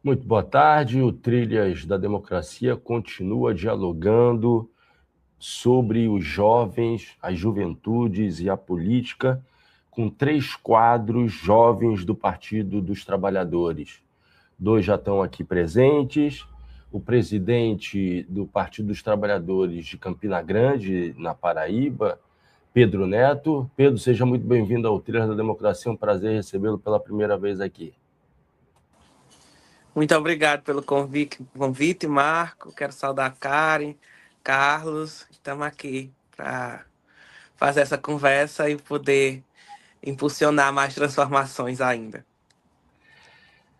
Muito boa tarde. O Trilhas da Democracia continua dialogando sobre os jovens, as juventudes e a política, com 3 quadros jovens do Partido dos Trabalhadores. 2 já estão aqui presentes. O presidente do Partido dos Trabalhadores de Campina Grande, na Paraíba, Pedro Neto. Pedro, seja muito bem-vindo ao Trilhas da Democracia. É um prazer recebê-lo pela primeira vez aqui. Muito obrigado pelo convite, Marco. Quero saudar a Karen, Carlos. Estamos aqui para fazer essa conversa e poder impulsionar mais transformações ainda.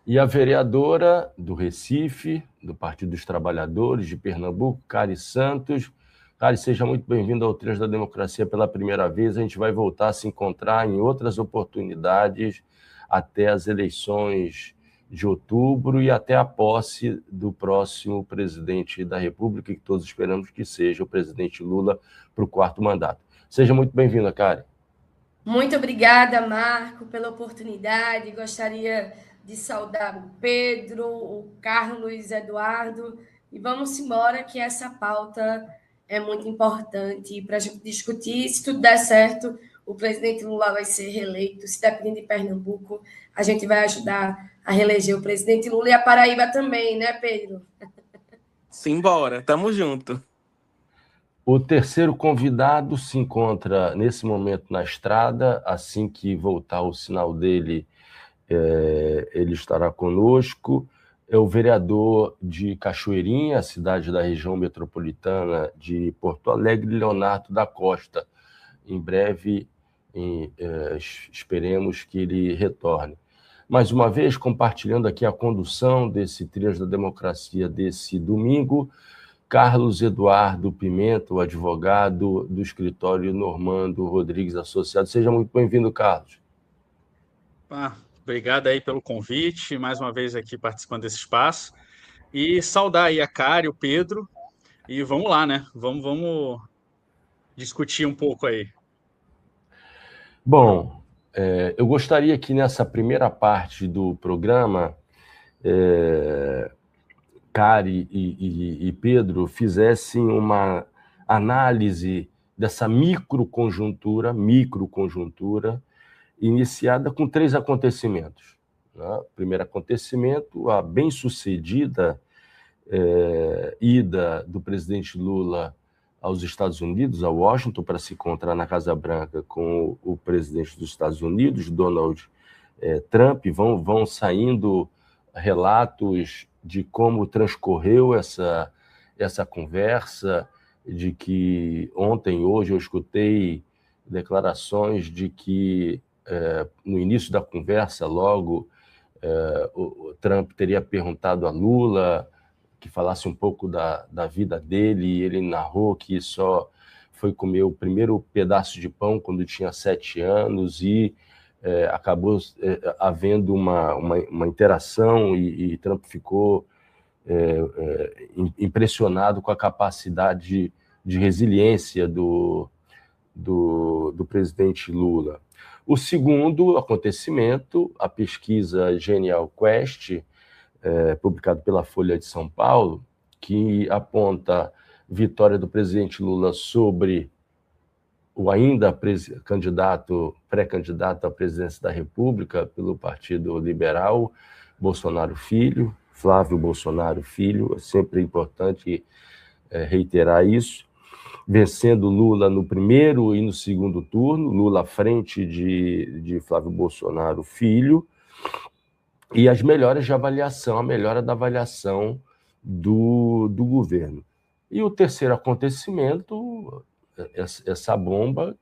E a vereadora do Recife, do Partido dos Trabalhadores de Pernambuco, Cari Santos. Cari, seja muito bem-vindo ao Trilhas da Democracia pela primeira vez. A gente vai voltar a se encontrar em outras oportunidades até as eleições de outubro e até a posse do próximo presidente da República, que todos esperamos que seja o presidente Lula para o 4º mandato. Seja muito bem-vinda, Karen. Muito obrigada, Marco, pela oportunidade. Gostaria de saudar o Pedro, o Carlos Eduardo, e vamos embora que essa pauta é muito importante para a gente discutir. Se tudo der certo, o presidente Lula vai ser reeleito. Se depender de Pernambuco, a gente vai ajudar a reeleger o presidente Lula e a Paraíba também, né, Pedro? Simbora, tamo junto. O terceiro convidado se encontra nesse momento na estrada. Assim que voltar o sinal dele, ele estará conosco. É o vereador de Cachoeirinha, cidade da região metropolitana de Porto Alegre, Leonardo da Costa. Em breve, esperemos que ele retorne. Mais uma vez, compartilhando aqui a condução desse Trilhas da Democracia desse domingo, Carlos Eduardo Pimenta, o advogado do escritório Normando Rodrigues Associados. Seja muito bem-vindo, Carlos. Obrigado aí pelo convite, mais uma vez aqui participando desse espaço. E saudar aí a Kari, o Pedro, e vamos lá, né? Vamos discutir um pouco aí. Bom, eu gostaria que nessa primeira parte do programa, Kari e Pedro fizessem uma análise dessa microconjuntura, iniciada com 3 acontecimentos. Né? Primeiro acontecimento, a bem-sucedida ida do presidente Lula aos Estados Unidos, a Washington, para se encontrar na Casa Branca com o presidente dos Estados Unidos, Donald Trump. Vão saindo relatos de como transcorreu essa conversa, de que ontem, hoje, eu escutei declarações de que no início da conversa, logo, o Trump teria perguntado a Lula que falasse um pouco da vida dele, e ele narrou que só foi comer o primeiro pedaço de pão quando tinha 7 anos, e acabou havendo uma interação, e Trump ficou impressionado com a capacidade de resiliência do presidente Lula. O segundo acontecimento, a pesquisa Genial Quest, publicado pela Folha de São Paulo, que aponta vitória do presidente Lula sobre o ainda pré-candidato à presidência da República pelo Partido Liberal, Bolsonaro Filho, Flávio Bolsonaro Filho. É sempre importante reiterar isso. Vencendo Lula no primeiro e no segundo turno, Lula à frente de Flávio Bolsonaro Filho, e as melhoras de avaliação, a melhora da avaliação do governo. E o terceiro acontecimento, essa bomba,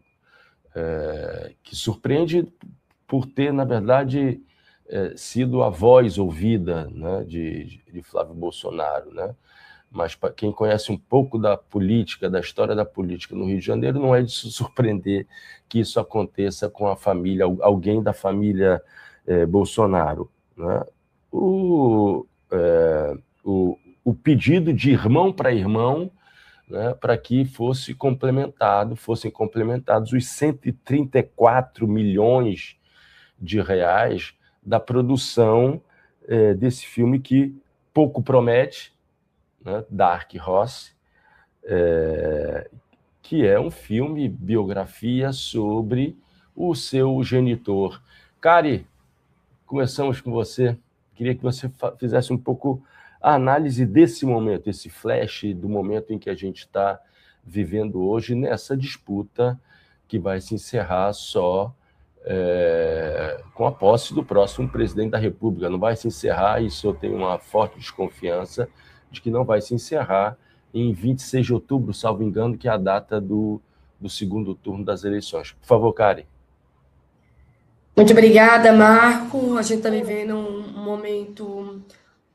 que surpreende por ter, na verdade, sido a voz ouvida, né, de Flávio Bolsonaro, né? Mas para quem conhece um pouco da política, da história da política no Rio de Janeiro, não é de se surpreender que isso aconteça com a família, alguém da família Bolsonaro. Né? O pedido de irmão para irmão, né, para que fossem complementados os 134 milhões de reais da produção desse filme que pouco promete, né? Dark Horse, que é um filme biografia sobre o seu genitor. Kari, começamos com você. Queria que você fizesse um pouco a análise desse momento, esse flash do momento em que a gente está vivendo hoje, nessa disputa que vai se encerrar só com a posse do próximo presidente da República. Não vai se encerrar, isso eu tenho uma forte desconfiança de que não vai se encerrar em 26 de outubro, salvo engano, que é a data do segundo turno das eleições. Por favor, Kari. Muito obrigada, Marco. A gente está vivendo um momento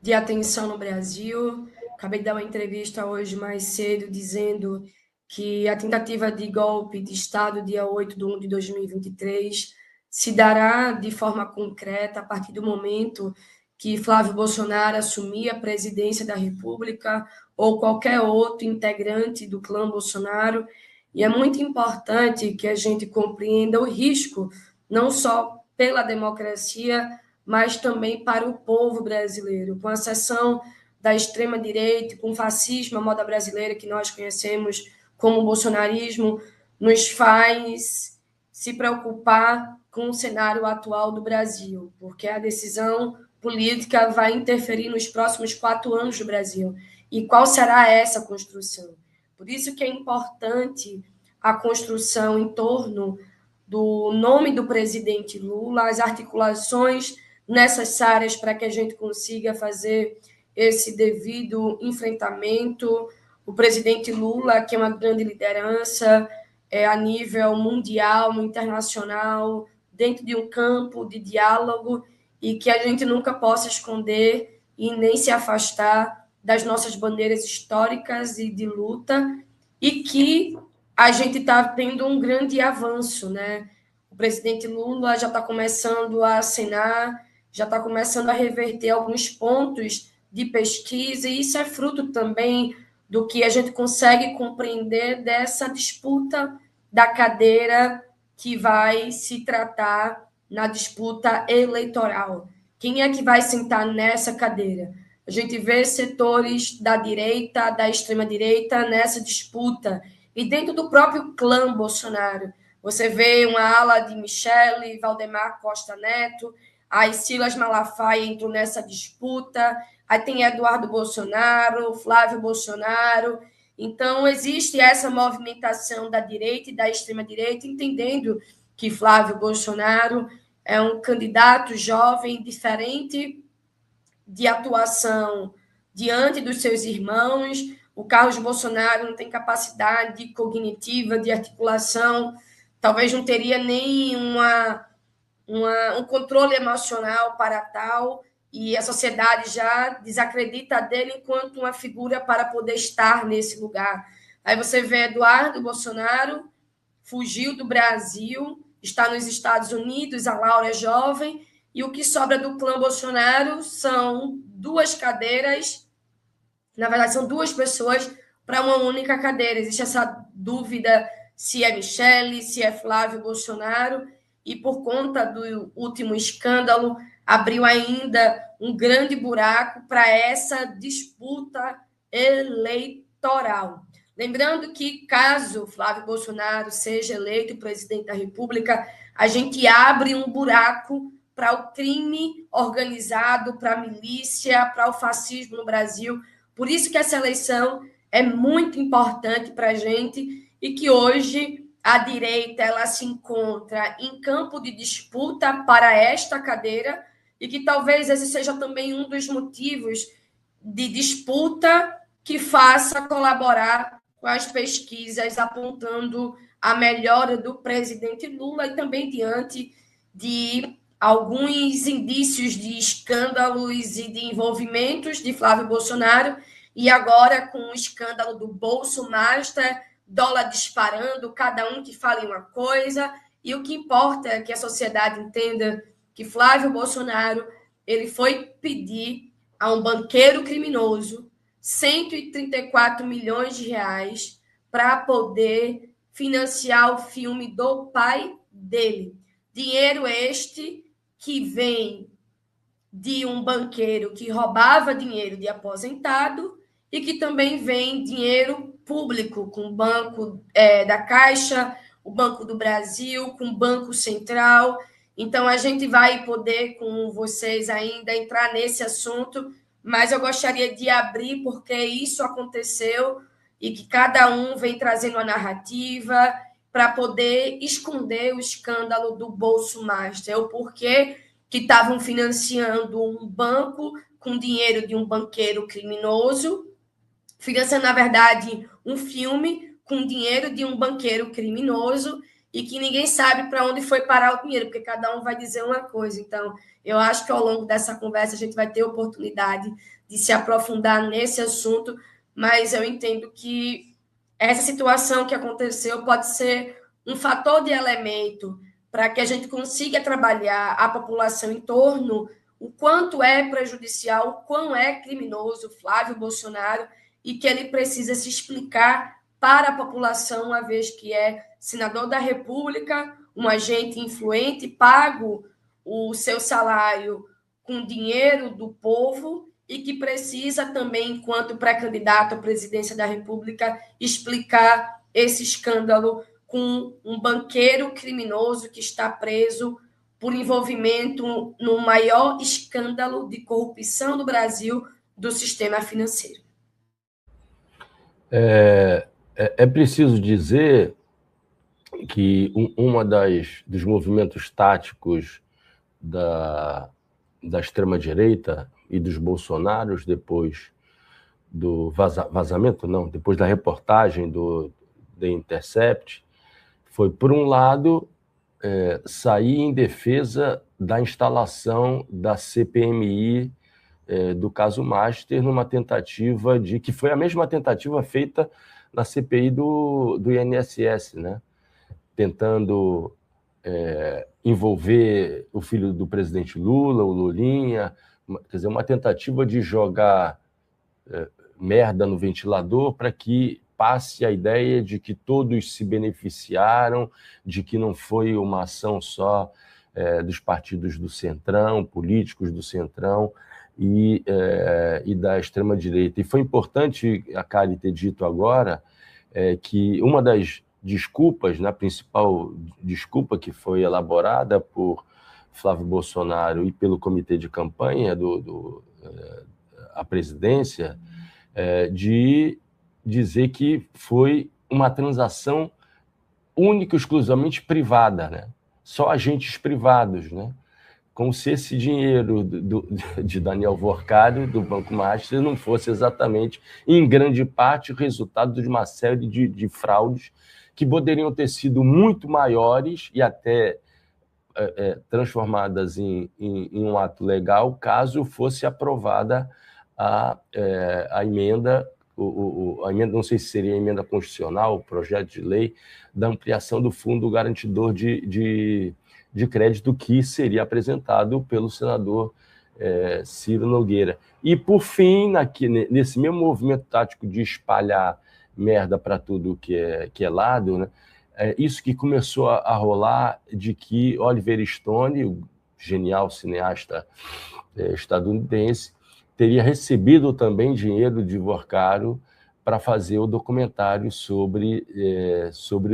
de atenção no Brasil. Acabei de dar uma entrevista hoje mais cedo dizendo que a tentativa de golpe de Estado, dia 8/1 de 2023, se dará de forma concreta a partir do momento que Flávio Bolsonaro assumir a presidência da República ou qualquer outro integrante do clã Bolsonaro. E é muito importante que a gente compreenda o risco, não só pela democracia, mas também para o povo brasileiro, com a ascensão da extrema-direita, com o fascismo, a moda brasileira que nós conhecemos como o bolsonarismo, nos faz se preocupar com o cenário atual do Brasil, porque a decisão política vai interferir nos próximos 4 anos do Brasil. E qual será essa construção? Por isso que é importante a construção em torno do nome do presidente Lula, as articulações necessárias para que a gente consiga fazer esse devido enfrentamento. O presidente Lula, que é uma grande liderança a nível mundial, internacional, dentro de um campo de diálogo, e que a gente nunca possa esconder e nem se afastar das nossas bandeiras históricas e de luta, e que a gente está tendo um grande avanço, né? O presidente Lula já está começando a acenar, já está começando a reverter alguns pontos de pesquisa, e isso é fruto também do que a gente consegue compreender dessa disputa da cadeira que vai se tratar na disputa eleitoral. Quem é que vai sentar nessa cadeira? A gente vê setores da direita, da extrema-direita nessa disputa. E dentro do próprio clã Bolsonaro, você vê uma ala de Michele, Valdemar Costa Neto, aí Silas Malafaia entrou nessa disputa, aí tem Eduardo Bolsonaro, Flávio Bolsonaro. Então, existe essa movimentação da direita e da extrema-direita, entendendo que Flávio Bolsonaro é um candidato jovem, diferente de atuação diante dos seus irmãos. O Carlos Bolsonaro não tem capacidade cognitiva de articulação, talvez não teria nem um controle emocional para tal, e a sociedade já desacredita dele enquanto uma figura para poder estar nesse lugar. Aí você vê Eduardo Bolsonaro, fugiu do Brasil, está nos Estados Unidos, a Laura é jovem, e o que sobra do clã Bolsonaro são 2 cadeiras, na verdade são 2 pessoas para uma única cadeira. Existe essa dúvida se é Michele, se é Flávio Bolsonaro, e por conta do último escândalo, abriu ainda um grande buraco para essa disputa eleitoral. Lembrando que, caso Flávio Bolsonaro seja eleito presidente da República, a gente abre um buraco para o crime organizado, para a milícia, para o fascismo no Brasil. Por isso que essa eleição é muito importante para a gente, e que hoje a direita ela se encontra em campo de disputa para esta cadeira, e que talvez esse seja também um dos motivos de disputa que faça colaborar com as pesquisas apontando a melhora do presidente Lula, e também diante de alguns indícios de escândalos e de envolvimentos de Flávio Bolsonaro, e agora com o escândalo do Bolso Master, dólar disparando, cada um que fala em uma coisa, e o que importa é que a sociedade entenda que Flávio Bolsonaro ele foi pedir a um banqueiro criminoso 134 milhões de reais para poder financiar o filme do pai dele. Dinheiro este que vem de um banqueiro que roubava dinheiro de aposentado e que também vem dinheiro público, com o Banco da Caixa, o Banco do Brasil, com o Banco Central. Então, a gente vai poder, com vocês ainda, entrar nesse assunto, mas eu gostaria de abrir, porque isso aconteceu e que cada um vem trazendo a narrativa para poder esconder o escândalo do Bolso Master, o porquê que estavam financiando um banco com dinheiro de um banqueiro criminoso, financiando, na verdade, um filme com dinheiro de um banqueiro criminoso e que ninguém sabe para onde foi parar o dinheiro, porque cada um vai dizer uma coisa. Então, eu acho que ao longo dessa conversa a gente vai ter oportunidade de se aprofundar nesse assunto, mas eu entendo que essa situação que aconteceu pode ser um fator de elemento para que a gente consiga trabalhar a população em torno o quanto é prejudicial, o quão é criminoso Flávio Bolsonaro e que ele precisa se explicar para a população, uma vez que é senador da República, um agente influente, pago o seu salário com dinheiro do povo e que precisa também, enquanto pré-candidato à presidência da República, explicar esse escândalo com um banqueiro criminoso que está preso por envolvimento no maior escândalo de corrupção do Brasil do sistema financeiro. É preciso dizer que uma dos movimentos táticos da extrema-direita e dos bolsonaros, depois do vazamento, não, depois da reportagem do The Intercept, foi, por um lado, sair em defesa da instalação da CPMI do caso Master, numa tentativa que foi a mesma tentativa feita na CPI do INSS, né? Tentando envolver o filho do presidente Lula, o Lulinha, quer dizer, uma tentativa de jogar merda no ventilador para que passe a ideia de que todos se beneficiaram, de que não foi uma ação só dos partidos do Centrão, políticos do Centrão e da extrema-direita. E foi importante a Kari ter dito agora que uma das desculpas, a principal desculpa que foi elaborada por Flávio Bolsonaro e pelo comitê de campanha à presidência, de dizer que foi uma transação única e exclusivamente privada, né? Só agentes privados, né? Como se esse dinheiro de Daniel Worcário, do Banco Master, não fosse exatamente, em grande parte, o resultado de uma série de fraudes que poderiam ter sido muito maiores e até transformadas em um ato legal, caso fosse aprovada a emenda, a emenda, não sei se seria a emenda constitucional, o projeto de lei da ampliação do fundo garantidor de crédito que seria apresentado pelo senador Ciro Nogueira. E, por fim, nesse mesmo movimento tático de espalhar merda para tudo que é lado, né? Isso que começou a rolar de que Oliver Stone, o genial cineasta estadunidense, teria recebido também dinheiro de Worcário para fazer o documentário sobre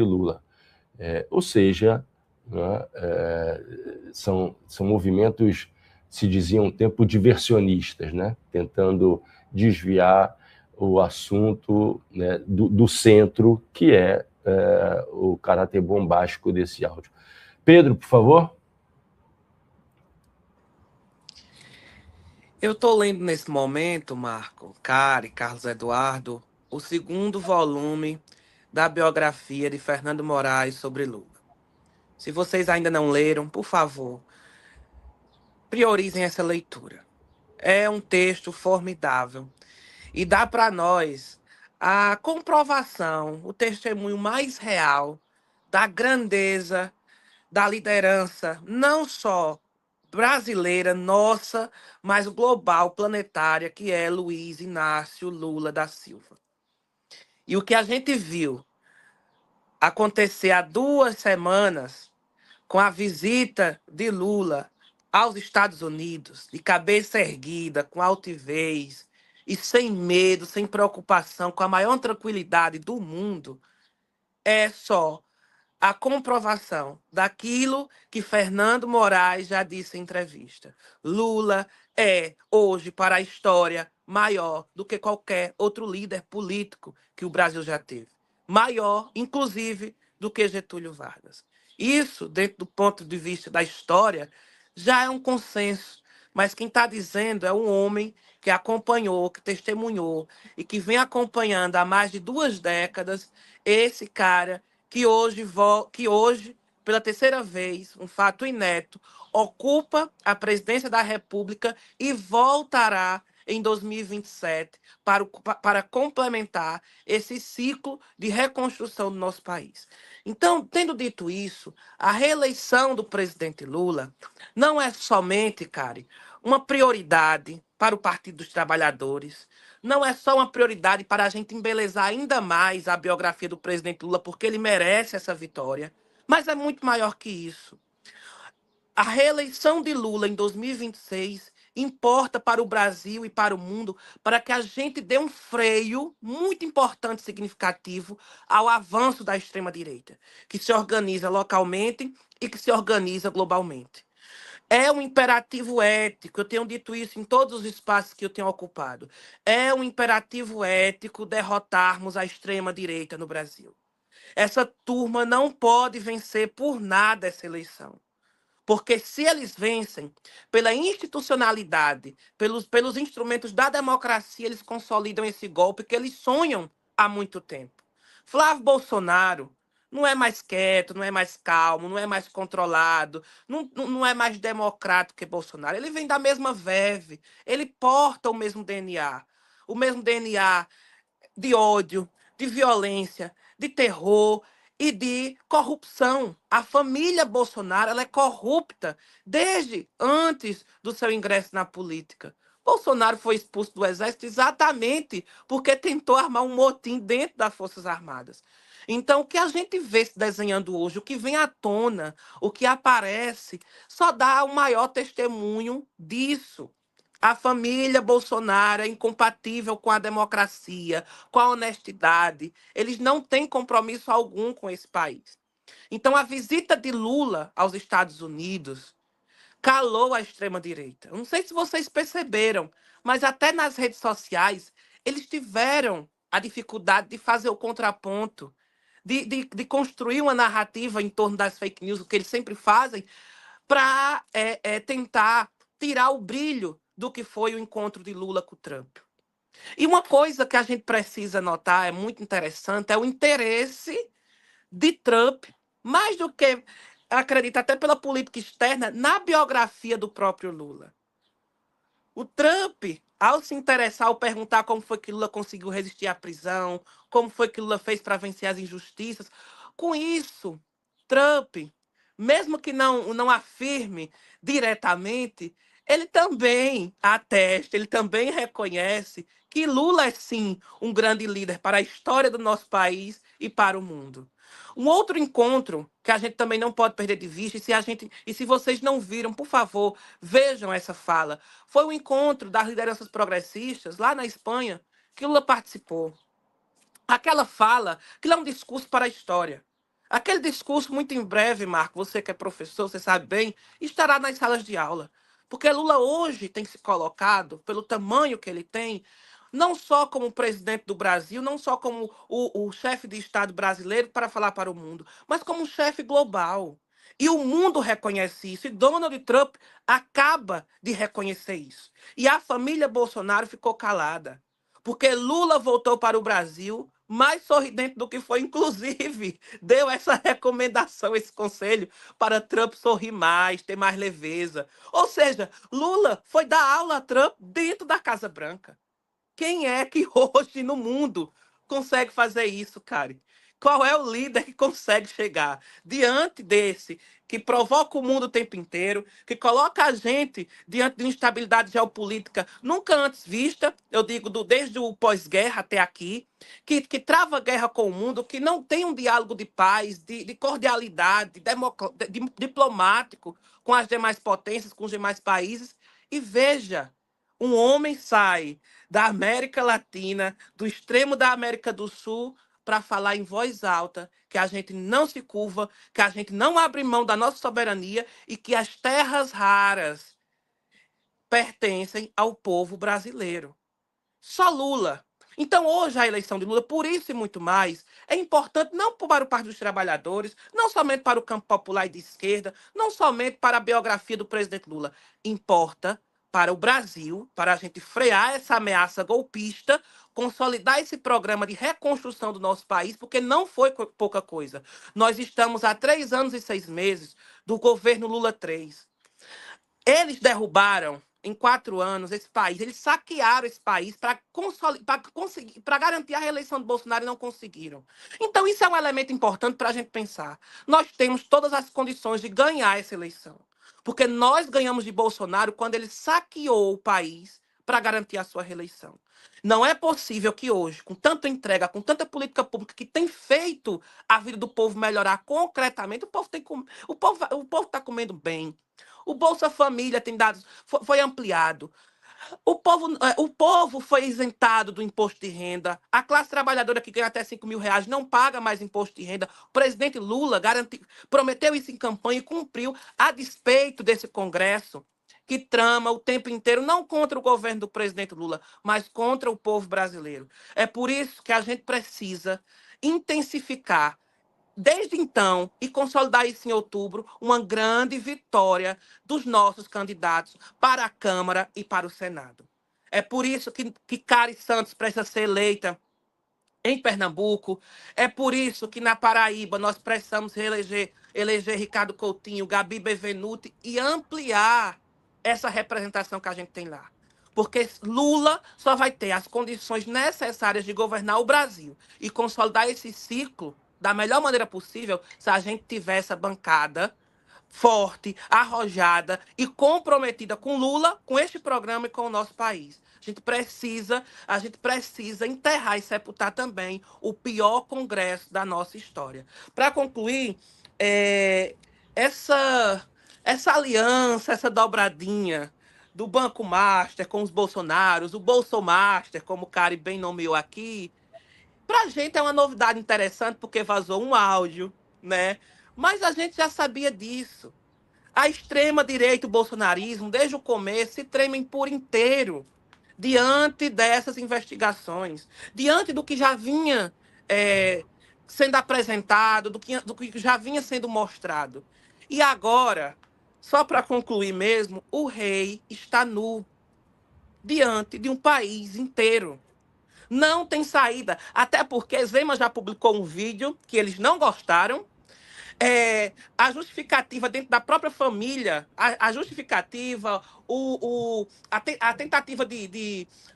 Lula. Ou seja, né, são movimentos, se dizia um tempo, diversionistas, né, tentando desviar o assunto, né, do centro, que é o caráter bombástico desse áudio. Pedro, por favor. Eu estou lendo nesse momento, Marco, Kari, Carlos Eduardo, o segundo volume da biografia de Fernando Moraes sobre Lula. Se vocês ainda não leram, por favor, priorizem essa leitura. É um texto formidável e dá para nós a comprovação, o testemunho mais real da grandeza, da liderança, não só brasileira, nossa, mas global, planetária, que é Luiz Inácio Lula da Silva. E o que a gente viu acontecer há 2 semanas, com a visita de Lula aos Estados Unidos, de cabeça erguida, com altivez e sem medo, sem preocupação, com a maior tranquilidade do mundo, é só a comprovação daquilo que Fernando Moraes já disse em entrevista. Lula é, hoje, para a história, maior do que qualquer outro líder político que o Brasil já teve. Maior, inclusive, do que Getúlio Vargas. Isso, dentro do ponto de vista da história, já é um consenso. Mas quem está dizendo é um homem que acompanhou, que testemunhou e que vem acompanhando há mais de 2 décadas esse cara que hoje, pela terceira vez, um fato inédito, ocupa a presidência da República e voltará em 2027 para complementar esse ciclo de reconstrução do nosso país. Então, tendo dito isso, a reeleição do presidente Lula não é somente, Kari, uma prioridade para o Partido dos Trabalhadores, não é só uma prioridade para a gente embelezar ainda mais a biografia do presidente Lula, porque ele merece essa vitória, mas é muito maior que isso. A reeleição de Lula em 2026 importa para o Brasil e para o mundo para que a gente dê um freio muito importante e significativo ao avanço da extrema-direita, que se organiza localmente e que se organiza globalmente. É um imperativo ético, eu tenho dito isso em todos os espaços que eu tenho ocupado. É um imperativo ético derrotarmos a extrema-direita no Brasil. Essa turma não pode vencer por nada essa eleição. Porque se eles vencem pela institucionalidade, pelos instrumentos da democracia, eles consolidam esse golpe que eles sonham há muito tempo. Flávio Bolsonaro não é mais quieto, não é mais calmo, não é mais controlado, não é mais democrático que Bolsonaro. Ele vem da mesma verve, ele porta o mesmo DNA de ódio, de violência, de terror e de corrupção. A família Bolsonaro ela é corrupta desde antes do seu ingresso na política. Bolsonaro foi expulso do Exército exatamente porque tentou armar um motim dentro das Forças Armadas. Então, o que a gente vê se desenhando hoje, o que vem à tona, o que aparece, só dá o maior testemunho disso. A família Bolsonaro é incompatível com a democracia, com a honestidade. Eles não têm compromisso algum com esse país. Então, a visita de Lula aos Estados Unidos calou a extrema-direita. Não sei se vocês perceberam, mas até nas redes sociais, eles tiveram a dificuldade de fazer o contraponto, de construir uma narrativa em torno das fake news, o que eles sempre fazem, para tentar tirar o brilho do que foi o encontro de Lula com o Trump. E uma coisa que a gente precisa notar, é muito interessante, é o interesse de Trump, mais do que, acredito, até pela política externa, na biografia do próprio Lula. O Trump, ao se interessar, ao perguntar como foi que Lula conseguiu resistir à prisão, como foi que Lula fez para vencer as injustiças, com isso, Trump, mesmo que não afirme diretamente, ele também atesta, ele também reconhece que Lula é sim um grande líder para a história do nosso país e para o mundo. Um outro encontro que a gente também não pode perder de vista, e se vocês não viram, por favor, vejam essa fala, foi o encontro das lideranças progressistas lá na Espanha, que Lula participou. Aquela fala, aquilo é um discurso para a história. Aquele discurso, muito em breve, Marco, você que é professor, você sabe bem, estará nas salas de aula. Porque Lula hoje tem se colocado, pelo tamanho que ele tem, não só como presidente do Brasil, não só como o chefe de Estado brasileiro para falar para o mundo, mas como um chefe global. E o mundo reconhece isso, e Donald Trump acaba de reconhecer isso. E a família Bolsonaro ficou calada, porque Lula voltou para o Brasil mais sorridente do que foi, inclusive, deu essa recomendação, esse conselho para Trump sorrir mais, ter mais leveza. Ou seja, Lula foi dar aula a Trump dentro da Casa Branca. Quem é que hoje no mundo consegue fazer isso, cara? Qual é o líder que consegue chegar diante desse, que provoca o mundo o tempo inteiro, que coloca a gente diante de uma instabilidade geopolítica nunca antes vista, eu digo desde o pós-guerra até aqui, que trava guerra com o mundo, que não tem um diálogo de paz, de cordialidade, diplomático com as demais potências, com os demais países. E veja, um homem sai da América Latina, do extremo da América do Sul, para falar em voz alta que a gente não se curva, que a gente não abre mão da nossa soberania e que as terras raras pertencem ao povo brasileiro. Só Lula. Então, hoje, a eleição de Lula, por isso e muito mais, é importante não para o Partido dos Trabalhadores, não somente para o campo popular e de esquerda, não somente para a biografia do presidente Lula. Importa para o Brasil, para a gente frear essa ameaça golpista, consolidar esse programa de reconstrução do nosso país, porque não foi pouca coisa. Nós estamos há 3 anos e 6 meses do governo Lula 3. Eles derrubaram em 4 anos esse país, eles saquearam esse país para conseguir, para garantir a reeleição do Bolsonaro e não conseguiram. Então, isso é um elemento importante para a gente pensar. Nós temos todas as condições de ganhar essa eleição. Porque nós ganhamos de Bolsonaro quando ele saqueou o país para garantir a sua reeleição. Não é possível que hoje, com tanta entrega, com tanta política pública que tem feito a vida do povo melhorar concretamente, o povo está comendo bem. O Bolsa Família tem dados, foi ampliado. O povo foi isentado do imposto de renda. A classe trabalhadora que ganha até 5 mil reais não paga mais imposto de renda. O presidente Lula prometeu isso em campanha e cumpriu, a despeito desse Congresso que trama o tempo inteiro, não contra o governo do presidente Lula, mas contra o povo brasileiro. É por isso que a gente precisa intensificar desde então, e consolidar isso em outubro, uma grande vitória dos nossos candidatos para a Câmara e para o Senado. É por isso que Cari Santos precisa ser eleita em Pernambuco. É por isso que na Paraíba nós precisamos eleger Ricardo Coutinho, Gabi Bevenuti e ampliar essa representação que a gente tem lá. Porque Lula só vai ter as condições necessárias de governar o Brasil e consolidar esse ciclo da melhor maneira possível se a gente tiver essa bancada forte, arrojada e comprometida com Lula, com este programa e com o nosso país. A gente precisa enterrar e sepultar também o pior congresso da nossa história. Para concluir, essa aliança, essa dobradinha do Banco Master com os Bolsonaros, o Bolsomaster, como o Cari bem nomeou aqui, para a gente é uma novidade interessante porque vazou um áudio, né? Mas a gente já sabia disso. A extrema-direita e o bolsonarismo, desde o começo, se tremem por inteiro diante dessas investigações, diante do que já vinha sendo apresentado, do que já vinha sendo mostrado. E agora, só para concluir mesmo, o rei está nu diante de um país inteiro. Não tem saída. Até porque Zema já publicou um vídeo que eles não gostaram. A justificativa dentro da própria família, a justificativa, a tentativa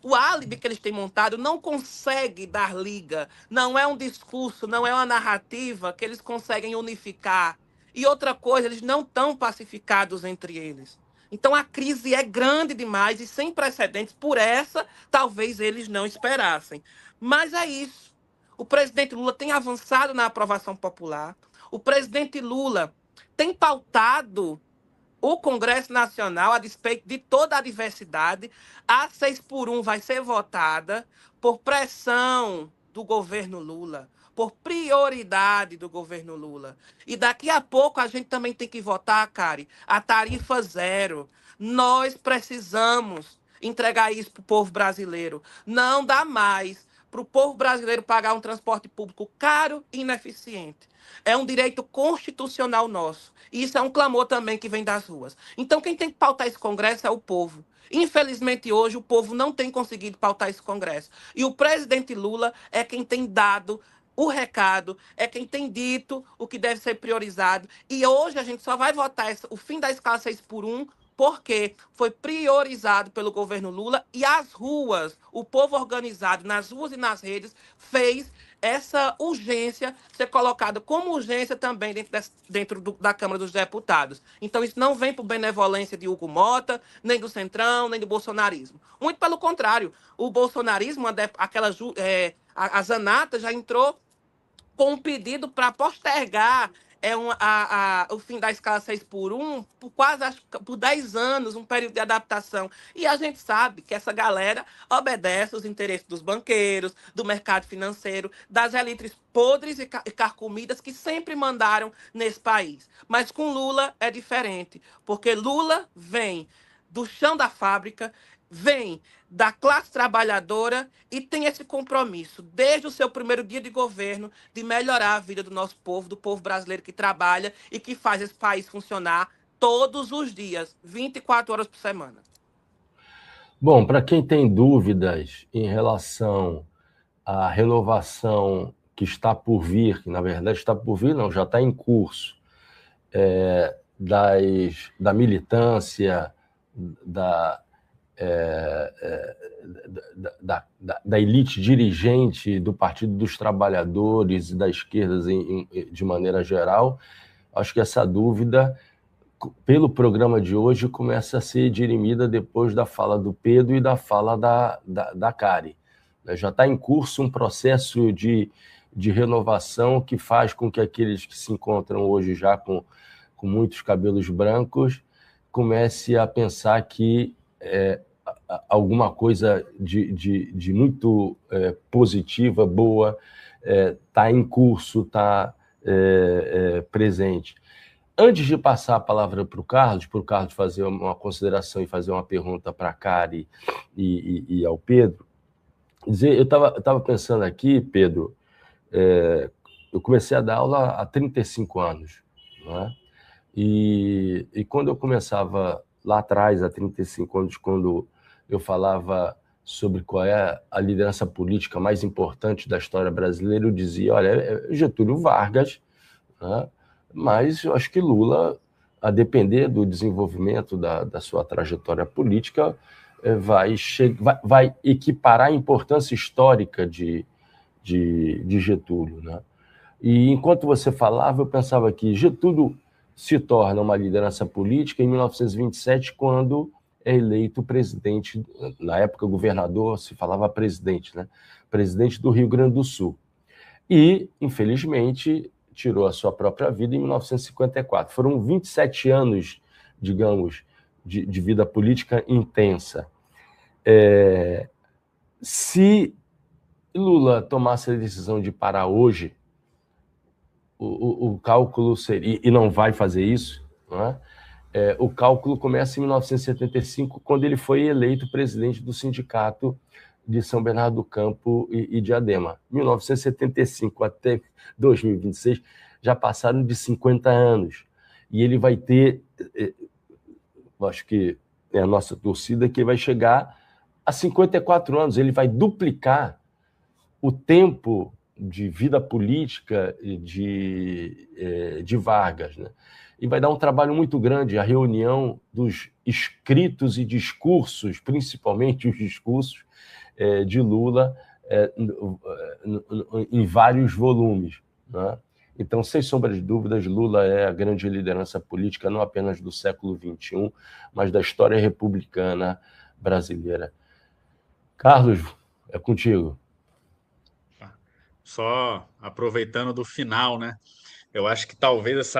o álibi que eles têm montado não consegue dar liga. Não é um discurso, não é uma narrativa que eles conseguem unificar. E outra coisa, eles não estão pacificados entre eles. Então a crise é grande demais e sem precedentes. Por essa, talvez eles não esperassem. Mas é isso. O presidente Lula tem avançado na aprovação popular. O presidente Lula tem pautado o Congresso Nacional a despeito de toda a diversidade. A 6x1 vai ser votada por pressão do governo Lula, por prioridade do governo Lula. E daqui a pouco a gente também tem que votar, Cari, a tarifa zero. Nós precisamos entregar isso para o povo brasileiro. Não dá mais para o povo brasileiro pagar um transporte público caro e ineficiente. É um direito constitucional nosso. E isso é um clamor também que vem das ruas. Então, quem tem que pautar esse Congresso é o povo. Infelizmente, hoje, o povo não tem conseguido pautar esse Congresso. E o presidente Lula é quem tem dado o recado, é quem tem dito o que deve ser priorizado. E hoje a gente só vai votar o fim da escala 6x1 porque foi priorizado pelo governo Lula e as ruas, o povo organizado nas ruas e nas redes, fez essa urgência ser colocada como urgência também dentro da Câmara dos Deputados. Então, isso não vem por benevolência de Hugo Mota, nem do Centrão, nem do bolsonarismo. Muito pelo contrário, o bolsonarismo, a Zanata já entrou com um pedido para postergar o fim da escala 6x1 por 10 anos, um período de adaptação. E a gente sabe que essa galera obedece aos interesses dos banqueiros, do mercado financeiro, das elites podres e carcomidas que sempre mandaram nesse país. Mas com Lula é diferente, porque Lula vem do chão da fábrica, vem da classe trabalhadora e tem esse compromisso, desde o seu primeiro dia de governo, de melhorar a vida do nosso povo, do povo brasileiro que trabalha e que faz esse país funcionar todos os dias, 24 horas por semana. Bom, para quem tem dúvidas em relação à renovação que está por vir, que na verdade está por vir, não, já está em curso, da militância, da elite dirigente do Partido dos Trabalhadores e da esquerda de maneira geral, acho que essa dúvida, pelo programa de hoje, começa a ser dirimida depois da fala do Pedro e da fala da Kari. Já está em curso um processo de renovação que faz com que aqueles que se encontram hoje já com muitos cabelos brancos comece a pensar que alguma coisa de muito positiva, boa, está em curso, está presente. Antes de passar a palavra para o Carlos fazer uma consideração e fazer uma pergunta para a Kari e ao Pedro, eu estava pensando aqui, Pedro, eu comecei a dar aula há 35 anos, não é? E quando eu começava lá atrás, há 35 anos, quando eu falava sobre qual é a liderança política mais importante da história brasileira, eu dizia, olha, é Getúlio Vargas, né? Mas eu acho que Lula, a depender do desenvolvimento da sua trajetória política, vai equiparar a importância histórica de Getúlio, né? E enquanto você falava, eu pensava que Getúlio se torna uma liderança política em 1927, quando é eleito presidente, na época governador, se falava presidente, né? Presidente do Rio Grande do Sul. E, infelizmente, tirou a sua própria vida em 1954. Foram 27 anos, digamos, de vida política intensa. Se Lula tomasse a decisão de parar hoje, o cálculo seria, e não vai fazer isso, não é? O cálculo começa em 1975, quando ele foi eleito presidente do Sindicato de São Bernardo do Campo e Diadema. 1975 até 2026 já passaram de 50 anos. E ele vai ter, acho que é a nossa torcida, que vai chegar a 54 anos. Ele vai duplicar o tempo de vida política de Vargas, né? E vai dar um trabalho muito grande, a reunião dos escritos e discursos, principalmente os discursos de Lula, em vários volumes, né? Então, sem sombra de dúvidas, Lula é a grande liderança política, não apenas do século XXI, mas da história republicana brasileira. Carlos, é contigo. Só aproveitando do final, né? Eu acho que talvez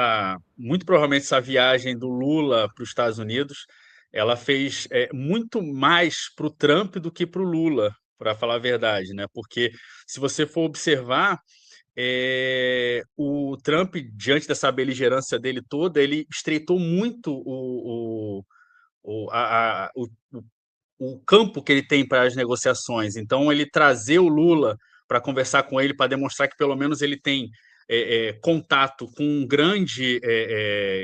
muito provavelmente essa viagem do Lula para os Estados Unidos, ela fez muito mais para o Trump do que para o Lula, para falar a verdade, né? Porque se você for observar, o Trump, diante dessa beligerância dele toda, ele estreitou muito o campo que ele tem para as negociações. Então, ele trazer o Lula para conversar com ele, para demonstrar que pelo menos ele tem contato com um grande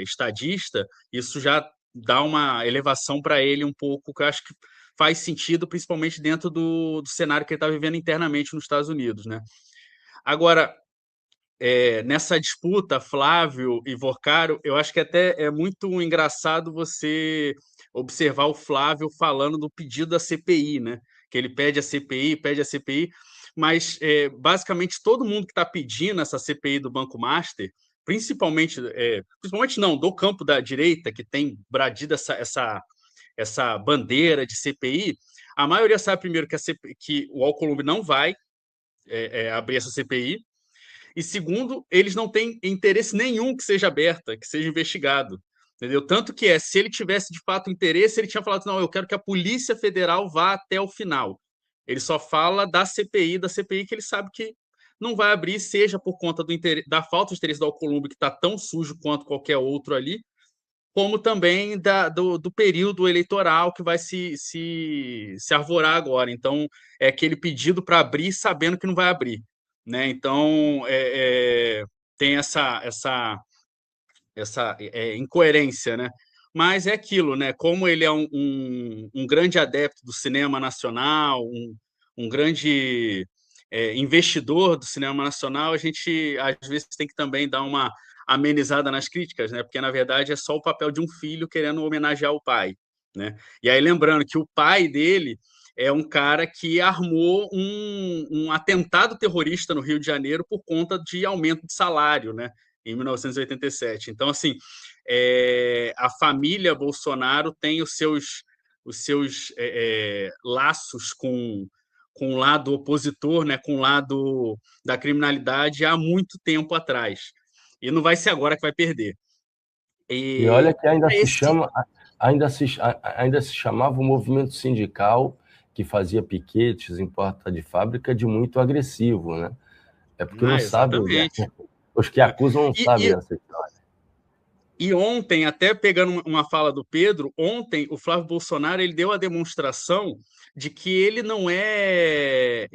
estadista, isso já dá uma elevação para ele um pouco, que eu acho que faz sentido, principalmente dentro do cenário que ele está vivendo internamente nos Estados Unidos, né? Agora, nessa disputa, Flávio e Vocaro, eu acho que até é muito engraçado você observar o Flávio falando do pedido da CPI, né? Que ele pede a CPI, mas basicamente todo mundo que está pedindo essa CPI do Banco Master, principalmente não, do campo da direita, que tem bradido essa bandeira de CPI, a maioria sabe primeiro que o Alcolumbre não vai abrir essa CPI, e segundo, eles não têm interesse nenhum que seja aberta, que seja investigado. Entendeu? Tanto que se ele tivesse de fato interesse, ele tinha falado: não, eu quero que a Polícia Federal vá até o final. Ele só fala da CPI que ele sabe que não vai abrir, seja por conta da falta de interesse do Alcolumbre, que está tão sujo quanto qualquer outro ali, como também do período eleitoral que vai se arvorar agora. Então, é aquele pedido para abrir sabendo que não vai abrir. Né? Então, tem essa incoerência, né? Mas é aquilo, né? Como ele é um grande adepto do cinema nacional, um grande investidor do cinema nacional, a gente às vezes tem que também dar uma amenizada nas críticas, né? Porque na verdade é só o papel de um filho querendo homenagear o pai, né? E aí lembrando que o pai dele é um cara que armou um atentado terrorista no Rio de Janeiro por conta de aumento de salário, né? Em 1987. Então, assim, a família Bolsonaro tem os seus laços com o lado opositor, né? Com o lado da criminalidade há muito tempo atrás. E não vai ser agora que vai perder. E olha que ainda se chamava o movimento sindical, que fazia piquetes em porta de fábrica, de muito agressivo, né? É porque não sabem, né? Os que acusam não sabem essa história. E ontem, até pegando uma fala do Pedro, ontem o Flávio Bolsonaro ele deu a demonstração de que ele não é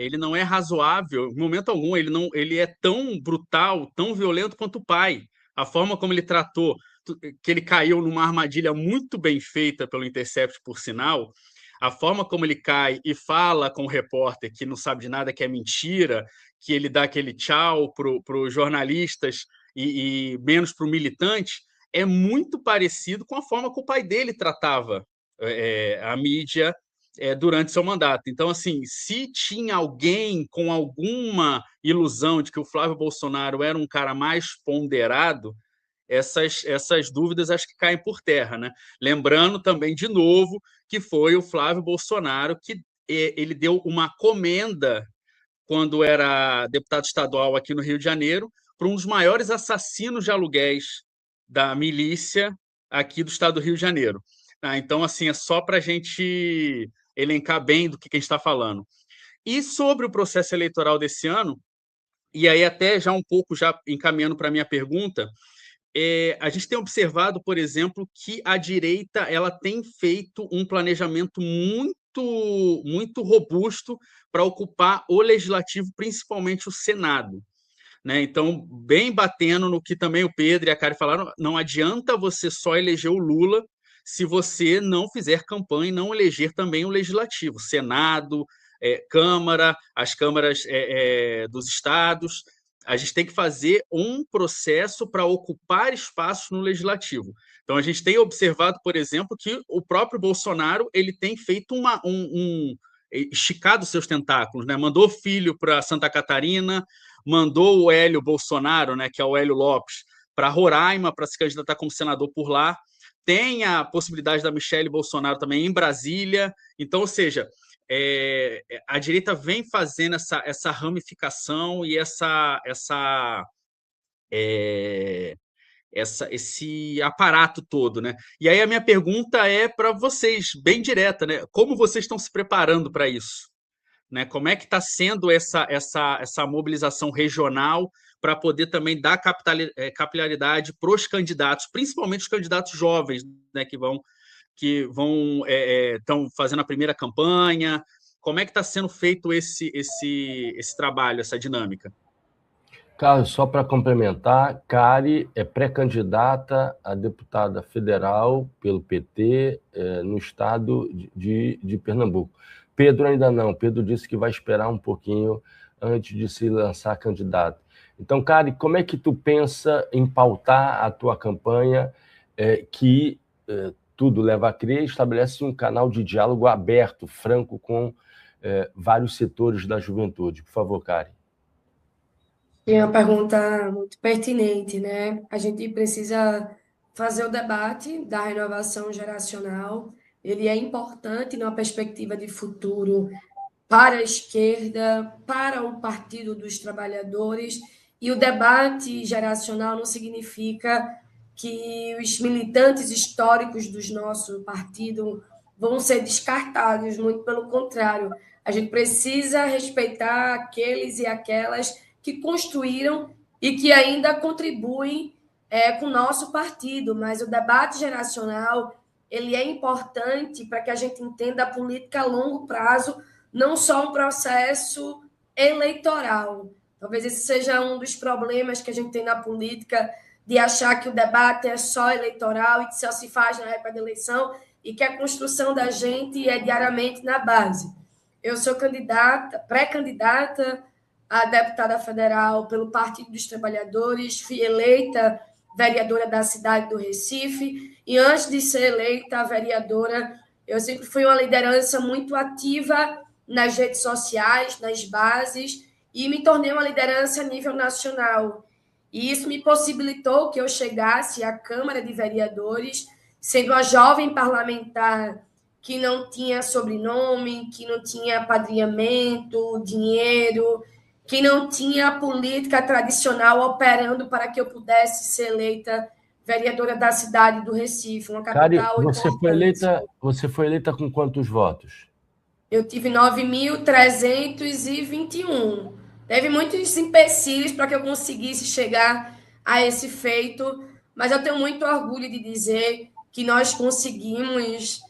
razoável, em momento algum, ele é tão brutal, tão violento quanto o pai. A forma como ele tratou, que ele caiu numa armadilha muito bem feita pelo Intercept, por sinal, a forma como ele cai e fala com o repórter que não sabe de nada, que é mentira, que ele dá aquele tchau para os jornalistas e menos para o militante, é muito parecido com a forma que o pai dele tratava a mídia durante seu mandato. Então, assim, se tinha alguém com alguma ilusão de que o Flávio Bolsonaro era um cara mais ponderado, essas dúvidas acho que caem por terra, né? Lembrando também, de novo, que foi o Flávio Bolsonaro que ele deu uma comenda quando era deputado estadual aqui no Rio de Janeiro para um dos maiores assassinos de aluguéis da milícia aqui do estado do Rio de Janeiro. Então, assim, é só para a gente elencar bem do que a gente está falando. E sobre o processo eleitoral desse ano, e aí até já um pouco já encaminhando para a minha pergunta, a gente tem observado, por exemplo, que a direita ela tem feito um planejamento muito robusto para ocupar o legislativo, principalmente o Senado. Né? Então, bem batendo no que também o Pedro e a Kari falaram, não adianta você só eleger o Lula se você não fizer campanha e não eleger também o legislativo, Senado, Câmara, as câmaras dos estados. A gente tem que fazer um processo para ocupar espaços no legislativo. Então, a gente tem observado, por exemplo, que o próprio Bolsonaro ele tem feito esticado seus tentáculos, né? Mandou filho para Santa Catarina, mandou o Hélio Bolsonaro, né, que é o Hélio Lopes, para Roraima, para se candidatar como senador por lá. Tem a possibilidade da Michelle Bolsonaro também em Brasília. Então, ou seja, a direita vem fazendo essa ramificação e esse aparato todo, né? E aí a minha pergunta é para vocês, bem direta, né? Como vocês estão se preparando para isso? Né? Como é que está sendo essa mobilização regional para poder também dar capilaridade para os candidatos, principalmente os candidatos jovens, né, que estão fazendo a primeira campanha? Como é que está sendo feito esse trabalho, essa dinâmica? Carlos, só para complementar, Kari é pré-candidata a deputada federal pelo PT no estado de Pernambuco. Pedro ainda não. Pedro disse que vai esperar um pouquinho antes de se lançar candidato. Então, Kari, como é que tu pensa em pautar a tua campanha que tudo leva a crer, estabelece um canal de diálogo aberto, franco, com vários setores da juventude? Por favor, Kari. É uma pergunta muito pertinente, né? A gente precisa fazer o debate da renovação geracional. Ele é importante numa perspectiva de futuro para a esquerda, para o Partido dos Trabalhadores, e o debate geracional não significa que os militantes históricos do nosso partido vão ser descartados, muito pelo contrário. A gente precisa respeitar aqueles e aquelas que construíram e que ainda contribuem com o nosso partido, mas o debate geracional ele é importante para que a gente entenda a política a longo prazo, não só um processo eleitoral. Talvez esse seja um dos problemas que a gente tem na política, de achar que o debate é só eleitoral e que só se faz na época da eleição e que a construção da gente é diariamente na base. Eu sou pré-candidata a deputada federal pelo Partido dos Trabalhadores, fui eleita vereadora da cidade do Recife, e antes de ser eleita vereadora, eu sempre fui uma liderança muito ativa nas redes sociais, nas bases, e me tornei uma liderança a nível nacional. E isso me possibilitou que eu chegasse à Câmara de Vereadores, sendo uma jovem parlamentar que não tinha sobrenome, que não tinha apadrinhamento, dinheiro, que não tinha a política tradicional operando para que eu pudesse ser eleita vereadora da cidade do Recife, uma capital importante. Você foi eleita com quantos votos? Eu tive 9.321. Teve muitos empecilhos para que eu conseguisse chegar a esse feito, mas eu tenho muito orgulho de dizer que nós conseguimos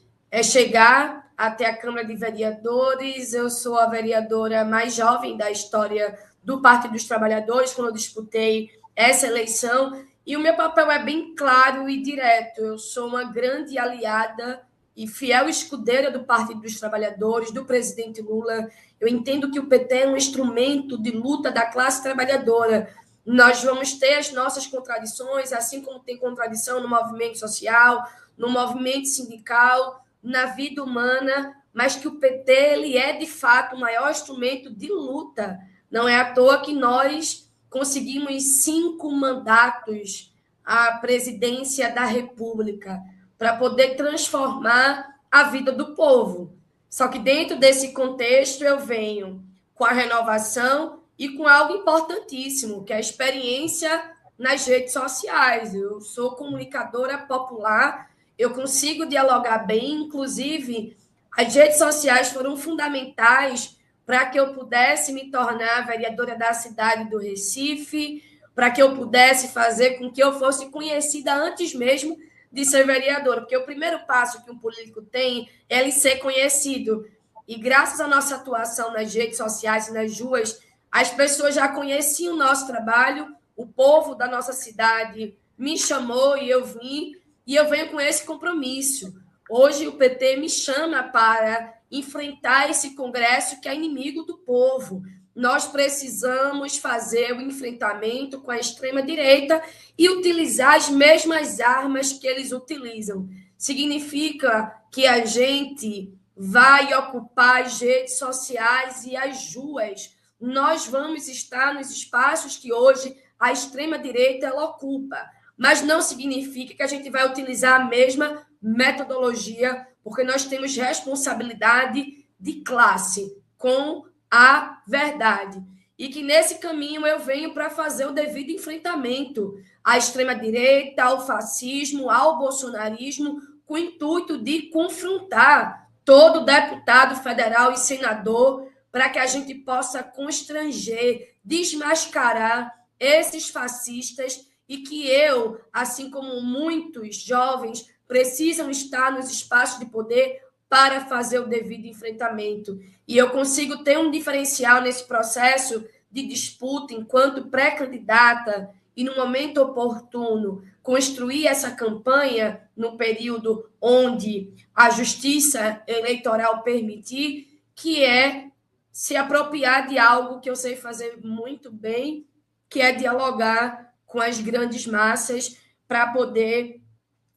chegar até a Câmara de Vereadores. Eu sou a vereadora mais jovem da história do Partido dos Trabalhadores, quando eu disputei essa eleição, e o meu papel é bem claro e direto. Eu sou uma grande aliada e fiel escudeira do Partido dos Trabalhadores, do presidente Lula. Eu entendo que o PT é um instrumento de luta da classe trabalhadora. Nós vamos ter as nossas contradições, assim como tem contradição no movimento social, no movimento sindical, na vida humana, mas que o PT ele é, de fato, o maior instrumento de luta. Não é à toa que nós conseguimos 5 mandatos à presidência da República para poder transformar a vida do povo. Só que dentro desse contexto eu venho com a renovação e com algo importantíssimo, que é a experiência nas redes sociais. Eu sou comunicadora popular, eu consigo dialogar bem, inclusive as redes sociais foram fundamentais para que eu pudesse me tornar vereadora da cidade do Recife, para que eu pudesse fazer com que eu fosse conhecida antes mesmo de ser vereadora, porque o primeiro passo que um político tem é ele ser conhecido. E graças à nossa atuação nas redes sociais e nas ruas, as pessoas já conheciam o nosso trabalho, o povo da nossa cidade me chamou e eu vim, e eu venho com esse compromisso. Hoje o PT me chama para enfrentar esse Congresso que é inimigo do povo. Nós precisamos fazer o enfrentamento com a extrema-direita e utilizar as mesmas armas que eles utilizam. Significa que a gente vai ocupar as redes sociais e as ruas. Nós vamos estar nos espaços que hoje a extrema-direita ela ocupa. Mas não significa que a gente vai utilizar a mesma metodologia, porque nós temos responsabilidade de classe com a verdade. E que nesse caminho eu venho para fazer o devido enfrentamento à extrema-direita, ao fascismo, ao bolsonarismo, com o intuito de confrontar todo deputado federal e senador para que a gente possa constranger, desmascarar esses fascistas e que eu, assim como muitos jovens, precisam estar nos espaços de poder para fazer o devido enfrentamento. E eu consigo ter um diferencial nesse processo de disputa enquanto pré-candidata e, no momento oportuno, construir essa campanha no período onde a justiça eleitoral permitir, que é se apropriar de algo que eu sei fazer muito bem, que é dialogar com as grandes massas para poder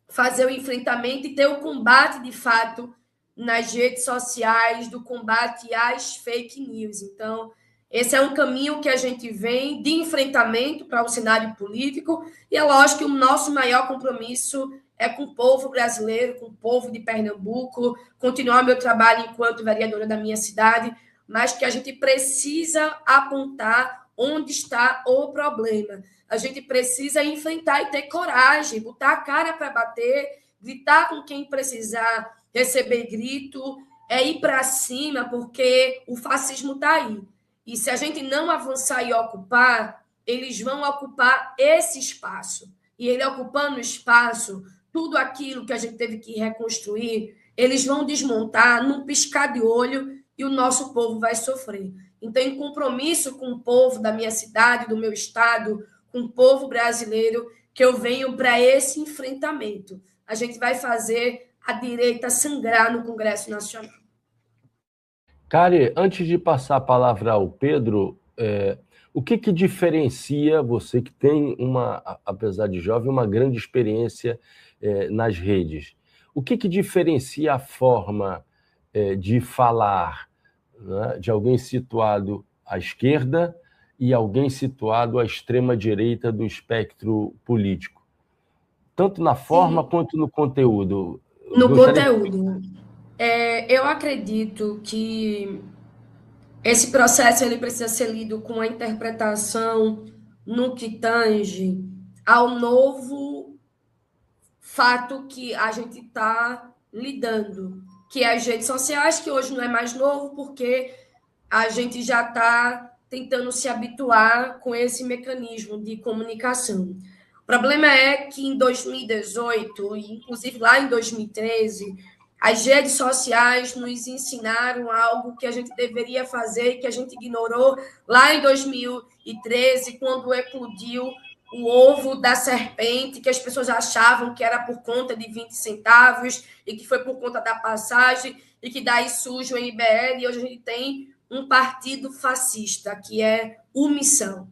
fazer o enfrentamento e ter o combate, de fato, nas redes sociais, do combate às fake news. Então, esse é um caminho que a gente vem de enfrentamento para o cenário político, e é lógico que o nosso maior compromisso é com o povo brasileiro, com o povo de Pernambuco, continuar meu trabalho enquanto vereadora da minha cidade, mas que a gente precisa apontar onde está o problema. A gente precisa enfrentar e ter coragem, botar a cara para bater, gritar com quem precisar, receber grito, ir para cima, porque o fascismo está aí. E se a gente não avançar e ocupar, eles vão ocupar esse espaço. E ele ocupando o espaço, tudo aquilo que a gente teve que reconstruir, eles vão desmontar num piscar de olho e o nosso povo vai sofrer. Então, em compromisso com o povo da minha cidade, do meu estado, com o povo brasileiro, que eu venho para esse enfrentamento. A gente vai fazer a direita sangrar no Congresso Nacional. Kari, antes de passar a palavra ao Pedro, o que diferencia você que tem, apesar de jovem, uma grande experiência nas redes? O que diferencia a forma de falar, né, de alguém situado à esquerda e alguém situado à extrema-direita do espectro político? Tanto na forma quanto no conteúdo. No conteúdo. Eu acredito que esse processo ele precisa ser lido com a interpretação no que tange ao novo fato que a gente está lidando, que é as redes sociais, que hoje não é mais novo, porque a gente já está tentando se habituar com esse mecanismo de comunicação. O problema é que em 2018, e inclusive lá em 2013, as redes sociais nos ensinaram algo que a gente deveria fazer e que a gente ignorou lá em 2013, quando eclodiu o ovo da serpente, que as pessoas achavam que era por conta de 20 centavos e que foi por conta da passagem e que daí surge o MBL, e hoje a gente tem um partido fascista, que é o Missão.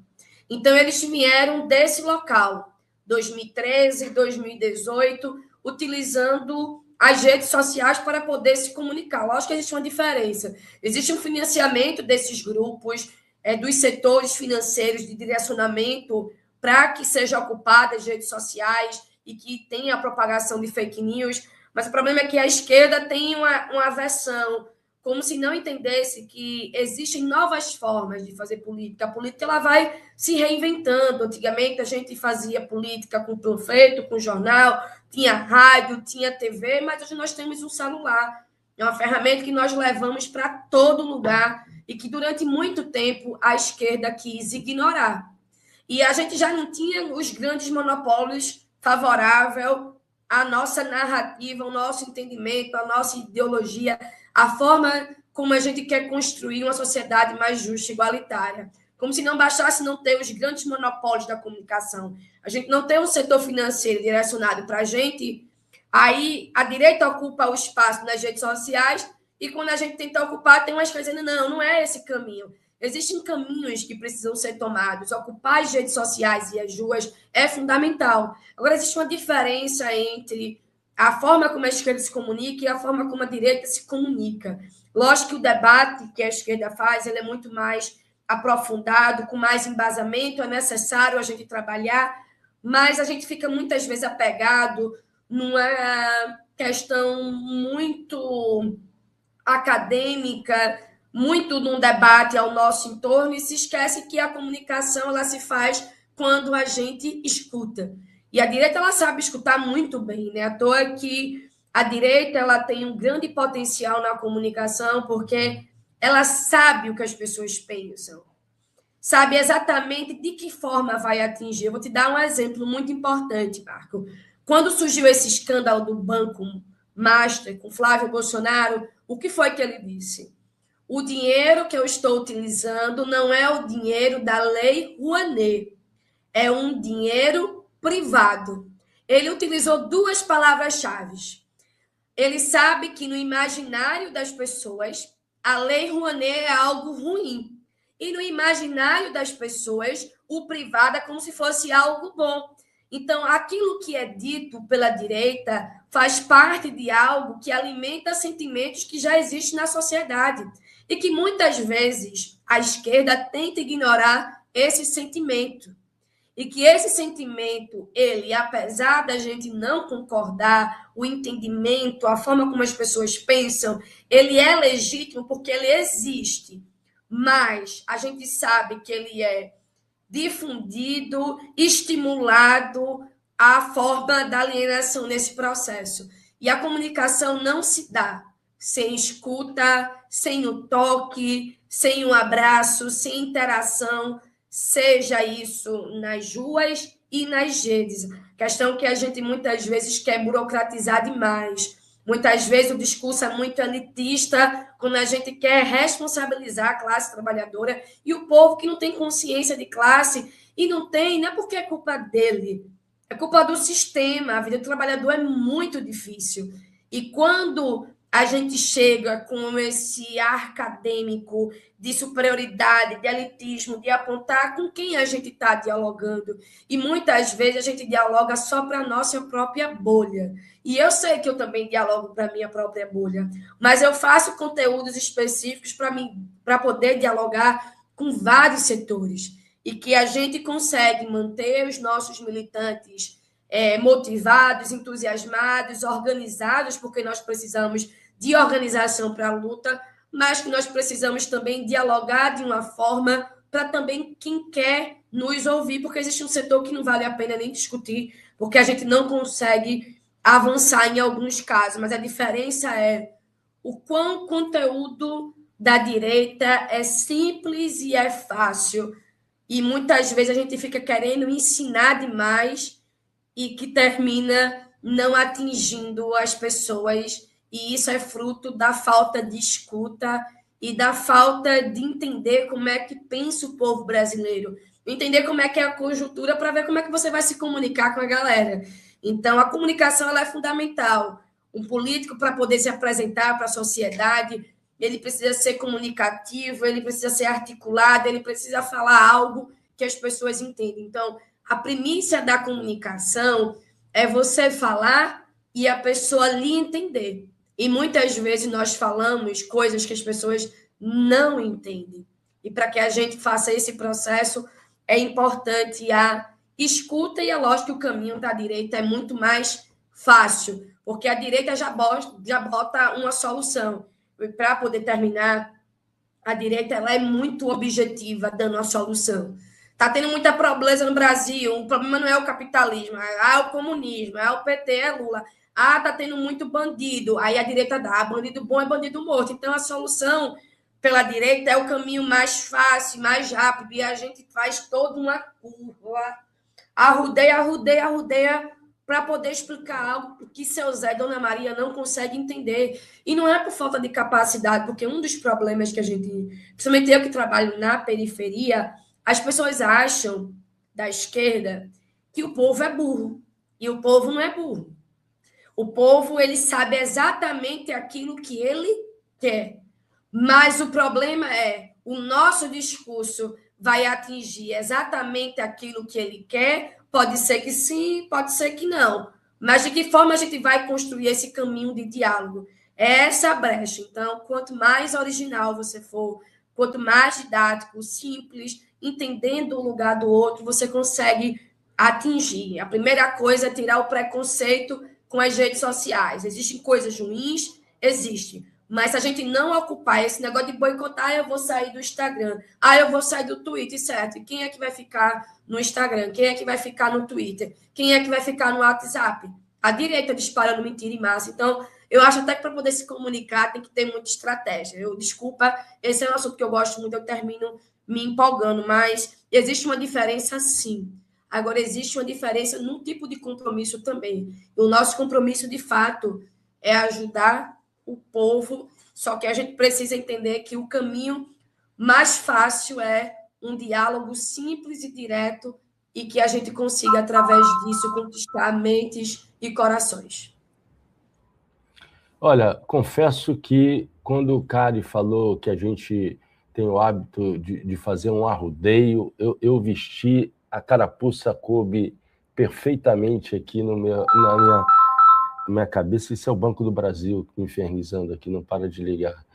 Então, eles vieram desse local, 2013, 2018, utilizando as redes sociais para poder se comunicar. Lógico que existe uma diferença. Existe um financiamento desses grupos, dos setores financeiros de direcionamento para que sejam ocupadas as redes sociais e que tenha a propagação de fake news, mas o problema é que a esquerda tem uma aversão, como se não entendesse que existem novas formas de fazer política. A política ela vai se reinventando. Antigamente, a gente fazia política com panfleto, com jornal, tinha rádio, tinha TV, mas hoje nós temos um celular. É uma ferramenta que nós levamos para todo lugar e que, durante muito tempo, a esquerda quis ignorar. E a gente já não tinha os grandes monopólios favoráveis à nossa narrativa, ao nosso entendimento, à nossa ideologia, a forma como a gente quer construir uma sociedade mais justa e igualitária. Como se não bastasse não ter os grandes monopólios da comunicação. A gente não tem um setor financeiro direcionado para a gente, aí a direita ocupa o espaço nas redes sociais e quando a gente tenta ocupar, tem umas coisas dizendo, não é esse caminho. Existem caminhos que precisam ser tomados. Ocupar as redes sociais e as ruas é fundamental. Agora, existe uma diferença entre a forma como a esquerda se comunica e a forma como a direita se comunica. Lógico que o debate que a esquerda faz ele é muito mais aprofundado, com mais embasamento, é necessário a gente trabalhar, mas a gente fica muitas vezes apegado numa questão muito acadêmica, muito num debate ao nosso entorno, e se esquece que a comunicação ela se faz quando a gente escuta. E a direita ela sabe escutar muito bem, né? À toa que a direita ela tem um grande potencial na comunicação, porque ela sabe o que as pessoas pensam, sabe exatamente de que forma vai atingir. Eu vou te dar um exemplo muito importante, Marco. Quando surgiu esse escândalo do Banco Master com Flávio Bolsonaro, o que foi que ele disse? O dinheiro que eu estou utilizando não é o dinheiro da Lei Rouanet, é um dinheiro privado. Ele utilizou duas palavras-chave. Ele sabe que no imaginário das pessoas, a Lei Rouanet é algo ruim. E no imaginário das pessoas, o privado é como se fosse algo bom. Então, aquilo que é dito pela direita faz parte de algo que alimenta sentimentos que já existem na sociedade e que muitas vezes a esquerda tenta ignorar esse sentimento. E que esse sentimento, ele, apesar da gente não concordar, o entendimento, a forma como as pessoas pensam, ele é legítimo porque ele existe. Mas a gente sabe que ele é difundido, estimulado a forma da alienação nesse processo. E a comunicação não se dá sem escuta, sem o toque, sem um abraço, sem interação, seja isso nas ruas e nas redes. Questão que a gente muitas vezes quer burocratizar demais. Muitas vezes o discurso é muito elitista, quando a gente quer responsabilizar a classe trabalhadora e o povo que não tem consciência de classe, e não é porque é culpa dele, é culpa do sistema. A vida do trabalhador é muito difícil. E quando a gente chega com esse ar acadêmico de superioridade, de elitismo, de apontar com quem a gente está dialogando. E muitas vezes a gente dialoga só para a nossa própria bolha. E eu sei que eu também dialogo para a minha própria bolha, mas eu faço conteúdos específicos para poder dialogar com vários setores. E que a gente consegue manter os nossos militantes motivados, entusiasmados, organizados, porque nós precisamos de organização para a luta, mas que nós precisamos também dialogar de uma forma para também quem quer nos ouvir, porque existe um setor que não vale a pena nem discutir, porque a gente não consegue avançar em alguns casos, mas a diferença é o quão o conteúdo da direita é simples e é fácil, e muitas vezes a gente fica querendo ensinar demais e que termina não atingindo as pessoas. E isso é fruto da falta de escuta e da falta de entender como é que pensa o povo brasileiro. Entender como é que é a conjuntura para ver como é que você vai se comunicar com a galera. Então, a comunicação ela é fundamental. Um político, para poder se apresentar para a sociedade, ele precisa ser comunicativo, ele precisa ser articulado, ele precisa falar algo que as pessoas entendem. Então, a primícia da comunicação é você falar e a pessoa lhe entender. E muitas vezes nós falamos coisas que as pessoas não entendem. E para que a gente faça esse processo, é importante a escuta, e é lógico que o caminho da direita é muito mais fácil, porque a direita já bota uma solução. E para poder terminar, a direita ela é muito objetiva, dando uma solução. Está tendo muita pobreza no Brasil, o problema não é o capitalismo, é o comunismo, é o PT, é Lula. Está tendo muito bandido. Aí a direita dá, bandido bom é bandido morto. Então, a solução pela direita é o caminho mais fácil, mais rápido, e a gente faz toda uma curva. Arrudeia, para poder explicar algo que seu Zé e Dona Maria não conseguem entender. E não é por falta de capacidade, porque um dos problemas que a gente, principalmente eu que trabalho na periferia, as pessoas acham, da esquerda, que o povo é burro. E o povo não é burro. O povo, ele sabe exatamente aquilo que ele quer. Mas o problema é, o nosso discurso vai atingir exatamente aquilo que ele quer. Pode ser que sim, pode ser que não. Mas de que forma a gente vai construir esse caminho de diálogo? É essa a brecha. Então, quanto mais original você for, quanto mais didático, simples, entendendo o lugar do outro, você consegue atingir. A primeira coisa é tirar o preconceito com as redes sociais. Existem coisas ruins? Existem. Mas se a gente não ocupar esse negócio de boicotar, eu vou sair do Instagram. Eu vou sair do Twitter, certo? E quem é que vai ficar no Instagram? Quem é que vai ficar no Twitter? Quem é que vai ficar no WhatsApp? A direita disparando mentira em massa. Então, eu acho até que para poder se comunicar tem que ter muita estratégia. Desculpa, esse é um assunto que eu gosto muito, eu termino me empolgando, mas existe uma diferença sim. Agora, existe uma diferença num tipo de compromisso também. E o nosso compromisso, de fato, é ajudar o povo, só que a gente precisa entender que o caminho mais fácil é um diálogo simples e direto e que a gente consiga, através disso, conquistar mentes e corações. Olha, confesso que quando o Cari falou que a gente tem o hábito de fazer um arrodeio, eu vesti, a carapuça coube perfeitamente aqui na minha cabeça. Isso é o Banco do Brasil me infernizando aqui, não para de ligar.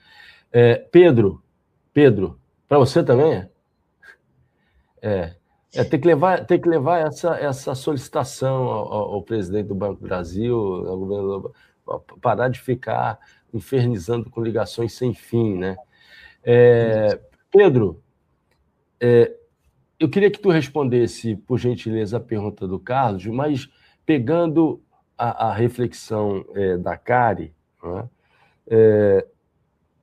Pedro, para você também? Tem que levar essa solicitação ao presidente do Banco do Brasil, ao governador, parar de ficar infernizando com ligações sem fim, né? Pedro, eu queria que tu respondesse, por gentileza, a pergunta do Carlos, mas pegando a reflexão da Cari, né?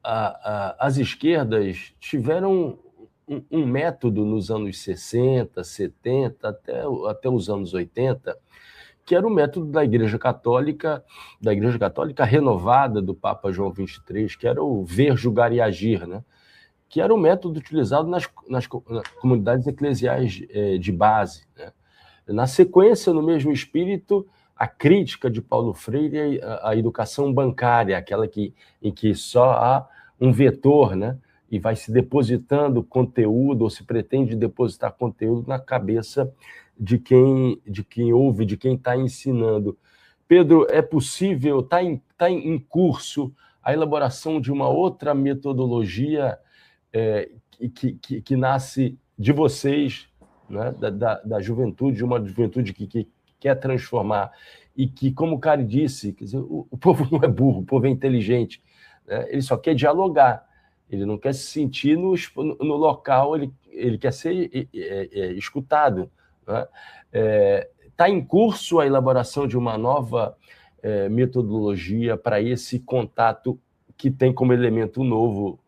As esquerdas tiveram um método nos anos 60, 70, até os anos 80, que era o método da Igreja Católica renovada do Papa João XXIII, que era o ver, julgar e agir, né? Que era o método utilizado nas comunidades eclesiais de base, né? Na sequência, no mesmo espírito, a crítica de Paulo Freire à educação bancária, aquela em que só há um vetor, né? E vai se depositando conteúdo, ou se pretende depositar conteúdo na cabeça de quem ouve, de quem está ensinando. Pedro, é possível, está em curso a elaboração de uma outra metodologia que nasce de vocês, né? da juventude, de uma juventude que quer transformar, e que, como o Cari disse, quer dizer, o povo não é burro, o povo é inteligente, né? Ele só quer dialogar, ele não quer se sentir no local, ele quer ser escutado, né? Está em curso a elaboração de uma nova metodologia para esse contato que tem como elemento novo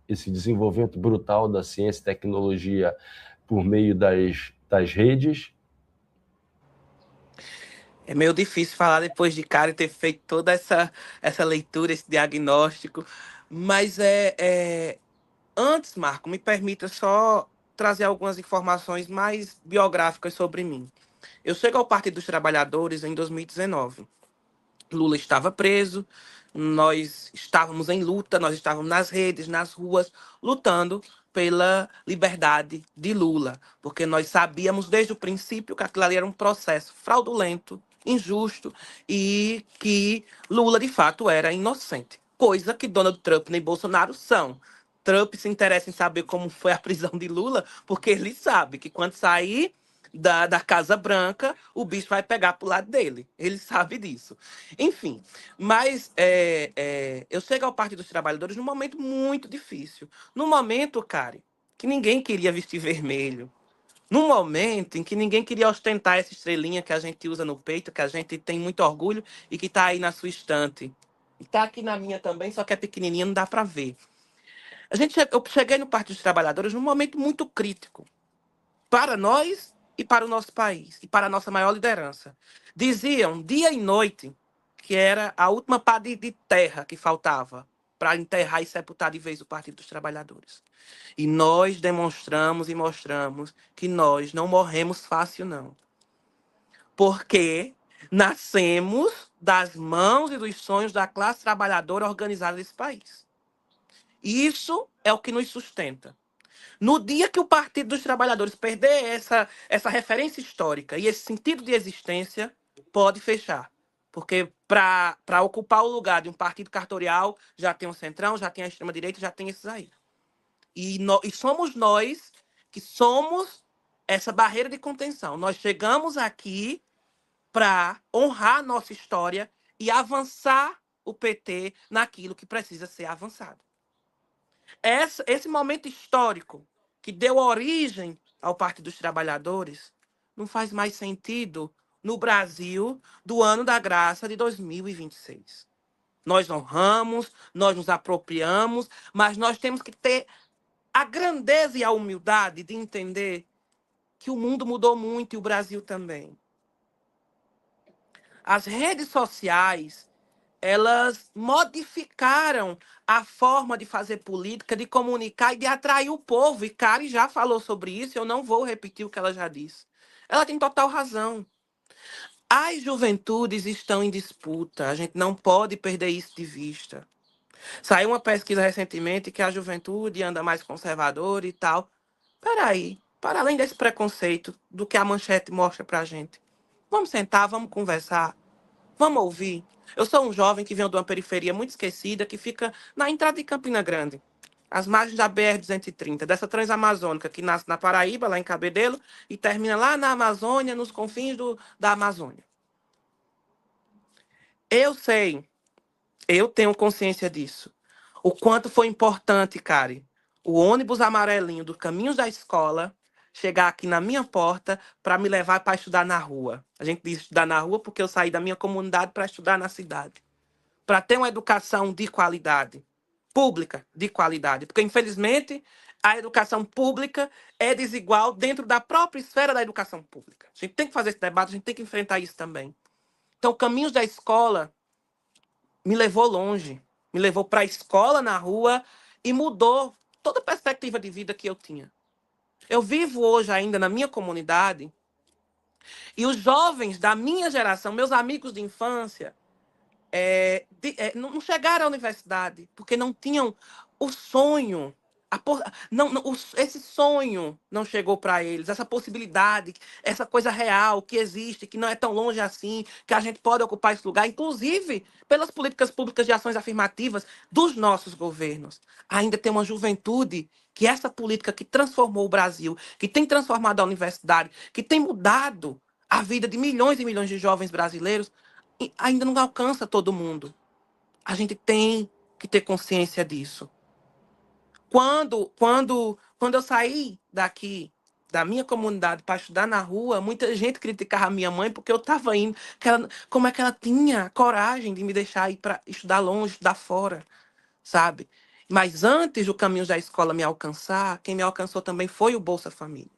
esse desenvolvimento brutal da ciência e tecnologia por meio das redes. É meio difícil falar depois de Cari ter feito toda essa leitura, esse diagnóstico, mas antes, Marco, me permita só trazer algumas informações mais biográficas sobre mim. Eu chego ao Partido dos Trabalhadores em 2019. Lula estava preso, nós estávamos em luta, nós estávamos nas redes, nas ruas, lutando pela liberdade de Lula, porque nós sabíamos desde o princípio que aquilo ali era um processo fraudulento, injusto, e que Lula, de fato, era inocente. Coisa que Donald Trump nem Bolsonaro são. Trump se interessa em saber como foi a prisão de Lula, porque ele sabe que quando sair da Casa Branca, o bicho vai pegar pro lado dele. Ele sabe disso. Enfim, mas eu chego ao Partido dos Trabalhadores num momento muito difícil. Num momento, Cari, que ninguém queria vestir vermelho. Num momento em que ninguém queria ostentar essa estrelinha que a gente usa no peito, que a gente tem muito orgulho e que está aí na sua estante. E está aqui na minha também, só que é pequenininha, não dá para ver. Eu cheguei no Partido dos Trabalhadores num momento muito crítico para nós e para o nosso país, e para a nossa maior liderança. Diziam dia e noite que era a última pá de terra que faltava para enterrar e sepultar de vez o Partido dos Trabalhadores. E nós demonstramos e mostramos que nós não morremos fácil, não. Porque nascemos das mãos e dos sonhos da classe trabalhadora organizada desse país. Isso é o que nos sustenta. No dia que o Partido dos Trabalhadores perder essa referência histórica e esse sentido de existência, pode fechar. Porque para ocupar o lugar de um partido cartorial, já tem o Centrão, já tem a extrema-direita, já tem esses aí. E somos nós que somos essa barreira de contenção. Nós chegamos aqui para honrar a nossa história e avançar o PT naquilo que precisa ser avançado. Esse momento histórico que deu origem ao Partido dos Trabalhadores não faz mais sentido no Brasil do ano da graça de 2026. Nós honramos, nós nos apropriamos, mas nós temos que ter a grandeza e a humildade de entender que o mundo mudou muito e o Brasil também. As redes sociais, elas modificaram a forma de fazer política, de comunicar e de atrair o povo. E Kari já falou sobre isso, eu não vou repetir o que ela já disse. Ela tem total razão. As juventudes estão em disputa, a gente não pode perder isso de vista. Saiu uma pesquisa recentemente que a juventude anda mais conservadora e tal. Peraí, para além desse preconceito do que a manchete mostra pra gente, vamos sentar, vamos conversar, vamos ouvir. Eu sou um jovem que vem de uma periferia muito esquecida, que fica na entrada de Campina Grande, às margens da BR-230, dessa transamazônica que nasce na Paraíba, lá em Cabedelo, e termina lá na Amazônia, nos confins da Amazônia. Eu sei, eu tenho consciência disso. O quanto foi importante, Kari, o ônibus amarelinho dos caminhos da escola chegar aqui na minha porta para me levar para estudar na rua. A gente diz estudar na rua porque eu saí da minha comunidade para estudar na cidade. Para ter uma educação de qualidade, pública de qualidade. Porque, infelizmente, a educação pública é desigual dentro da própria esfera da educação pública. A gente tem que fazer esse debate, a gente tem que enfrentar isso também. Então, caminhos da escola me levou longe, me levou para a escola na rua e mudou toda a perspectiva de vida que eu tinha. Eu vivo hoje ainda na minha comunidade e os jovens da minha geração, meus amigos de infância, não chegaram à universidade porque não tinham o sonho. Esse sonho não chegou para eles, essa possibilidade, essa coisa real que existe, que não é tão longe assim, que a gente pode ocupar esse lugar, inclusive pelas políticas públicas de ações afirmativas dos nossos governos. Ainda tem uma juventude que essa política que transformou o Brasil, que tem transformado a universidade, que tem mudado a vida de milhões e milhões de jovens brasileiros, e ainda não alcança todo mundo. A gente tem que ter consciência disso. Quando eu saí daqui, da minha comunidade, para estudar na rua, muita gente criticava a minha mãe porque eu estava indo. Como é que ela tinha coragem de me deixar ir para estudar longe, estudar fora, sabe? Mas antes do caminho da escola me alcançar, quem me alcançou também foi o Bolsa Família.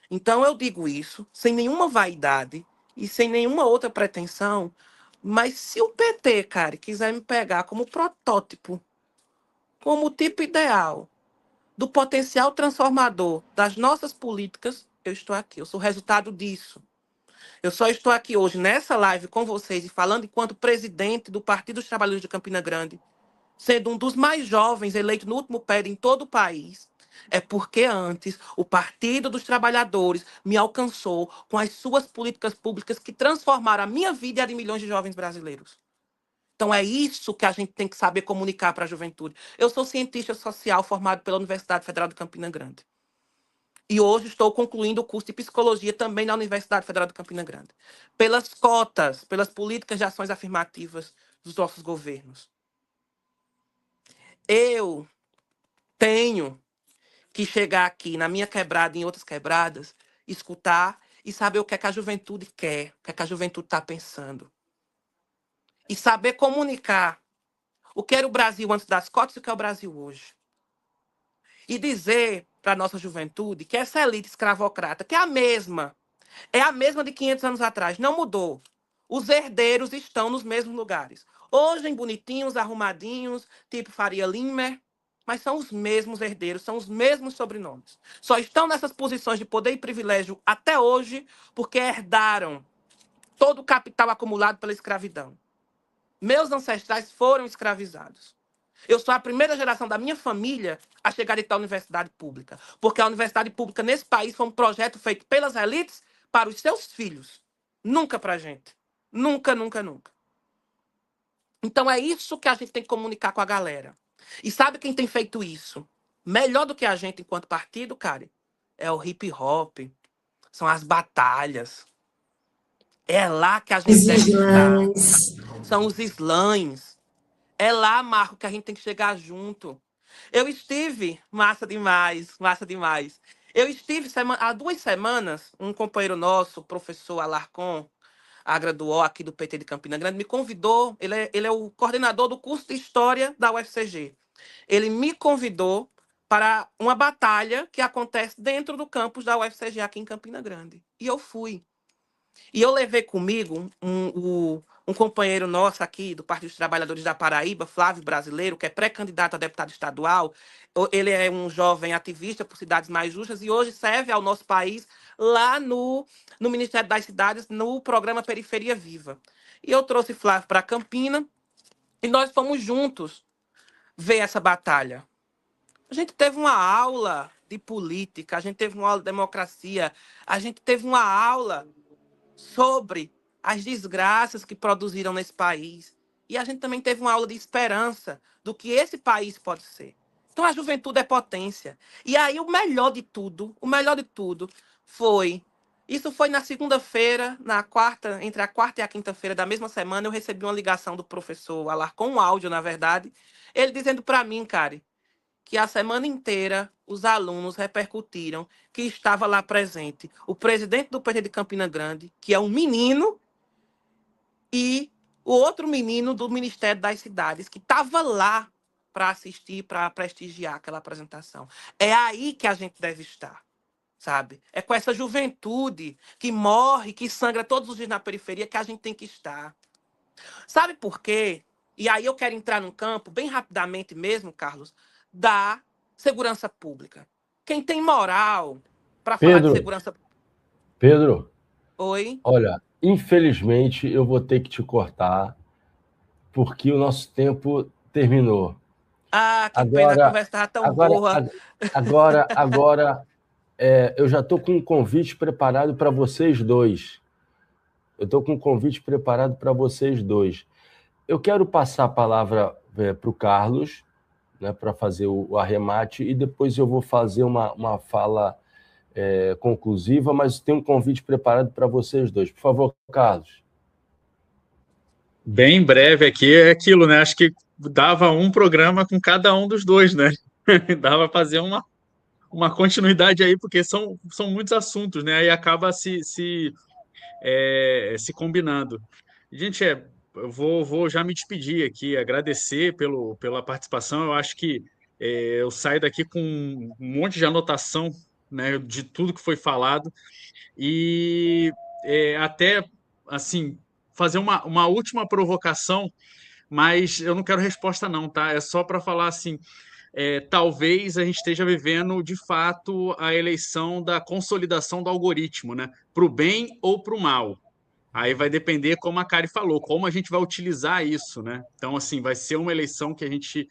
Então eu digo isso sem nenhuma vaidade e sem nenhuma outra pretensão, mas se o PT, cara, quiser me pegar como protótipo, como tipo ideal do potencial transformador das nossas políticas, eu estou aqui, eu sou resultado disso. Eu só estou aqui hoje nessa live com vocês e falando enquanto presidente do Partido dos Trabalhadores de Campina Grande, sendo um dos mais jovens eleito no último PED em todo o país, é porque antes o Partido dos Trabalhadores me alcançou com as suas políticas públicas que transformaram a minha vida e a de milhões de jovens brasileiros. Então é isso que a gente tem que saber comunicar para a juventude. Eu sou cientista social formado pela Universidade Federal de Campina Grande. E hoje estou concluindo o curso de psicologia também na Universidade Federal de Campina Grande. Pelas cotas, pelas políticas de ações afirmativas dos nossos governos. Eu tenho que chegar aqui na minha quebrada e em outras quebradas, escutar e saber o que é que a juventude quer, o que é que a juventude está pensando. E saber comunicar o que era o Brasil antes das cotas e o que é o Brasil hoje. E dizer para a nossa juventude que essa elite escravocrata, que é a mesma de 500 anos atrás, não mudou. Os herdeiros estão nos mesmos lugares. Hoje em bonitinhos, arrumadinhos, tipo Faria Limer, mas são os mesmos herdeiros, são os mesmos sobrenomes. Só estão nessas posições de poder e privilégio até hoje porque herdaram todo o capital acumulado pela escravidão. Meus ancestrais foram escravizados. Eu sou a primeira geração da minha família a chegar em tal universidade pública. Porque a universidade pública nesse país foi um projeto feito pelas elites para os seus filhos. Nunca para a gente. Nunca, nunca, nunca. Então é isso que a gente tem que comunicar com a galera. E sabe quem tem feito isso? Melhor do que a gente enquanto partido, cara? É o hip hop. São as batalhas. É lá que a gente deve estar. São os slams. É lá, Marco, que a gente tem que chegar junto. Eu estive, massa demais, massa demais. Eu estive há 2 semanas, um companheiro nosso, o professor Alarcon, graduou aqui do PT de Campina Grande, me convidou, ele é o coordenador do curso de História da UFCG. Ele me convidou para uma batalha que acontece dentro do campus da UFCG aqui em Campina Grande. E eu fui. E eu levei comigo um companheiro nosso aqui do Partido dos Trabalhadores da Paraíba, Flávio Brasileiro, que é pré-candidato a deputado estadual. Ele é um jovem ativista por cidades mais justas e hoje serve ao nosso país lá no Ministério das Cidades, no programa Periferia Viva. E eu trouxe Flávio para Campina e nós fomos juntos ver essa batalha. A gente teve uma aula de política, a gente teve uma aula de democracia, a gente teve uma aula sobre as desgraças que produziram nesse país. E a gente também teve uma aula de esperança do que esse país pode ser. Então a juventude é potência. E aí o melhor de tudo foi... Isso foi na segunda-feira, entre a quarta e a quinta-feira da mesma semana, eu recebi uma ligação do professor Alarcon, um áudio, na verdade, ele dizendo para mim, Kari, que a semana inteira os alunos repercutiram que estava lá presente o presidente do PT de Campina Grande, que é um menino, e o outro menino do Ministério das Cidades, que estava lá para assistir, para prestigiar aquela apresentação. É aí que a gente deve estar, sabe? É com essa juventude que morre, que sangra todos os dias na periferia que a gente tem que estar. Sabe por quê? E aí eu quero entrar num campo, bem rapidamente mesmo, Carlos, da segurança pública. Quem tem moral para falar de segurança... Pedro, Oi? olha, infelizmente eu vou ter que te cortar, porque o nosso tempo terminou. Ah, que pena, a conversa estava tão boa. Agora eu já estou com um convite preparado para vocês dois. Eu quero passar a palavra para o Carlos, né, para fazer o arremate, e depois eu vou fazer uma fala conclusiva, mas tem um convite preparado para vocês dois. Por favor, Carlos. Bem breve aqui, é aquilo, né? Acho que dava um programa com cada um dos dois, né? Dava para fazer uma continuidade aí, porque são muitos assuntos, né? Aí acaba se combinando. Gente, eu vou já me despedir aqui, agradecer pela participação. Eu acho que eu saio daqui com um monte de anotação, né, de tudo que foi falado, e até assim fazer uma última provocação, mas eu não quero resposta não, tá? É só para falar assim, talvez a gente esteja vivendo de fato a eleição da consolidação do algoritmo, né? Para o bem ou para o mal. Aí vai depender, como a Kari falou, como a gente vai utilizar isso, né? Então, assim, vai ser uma eleição que a gente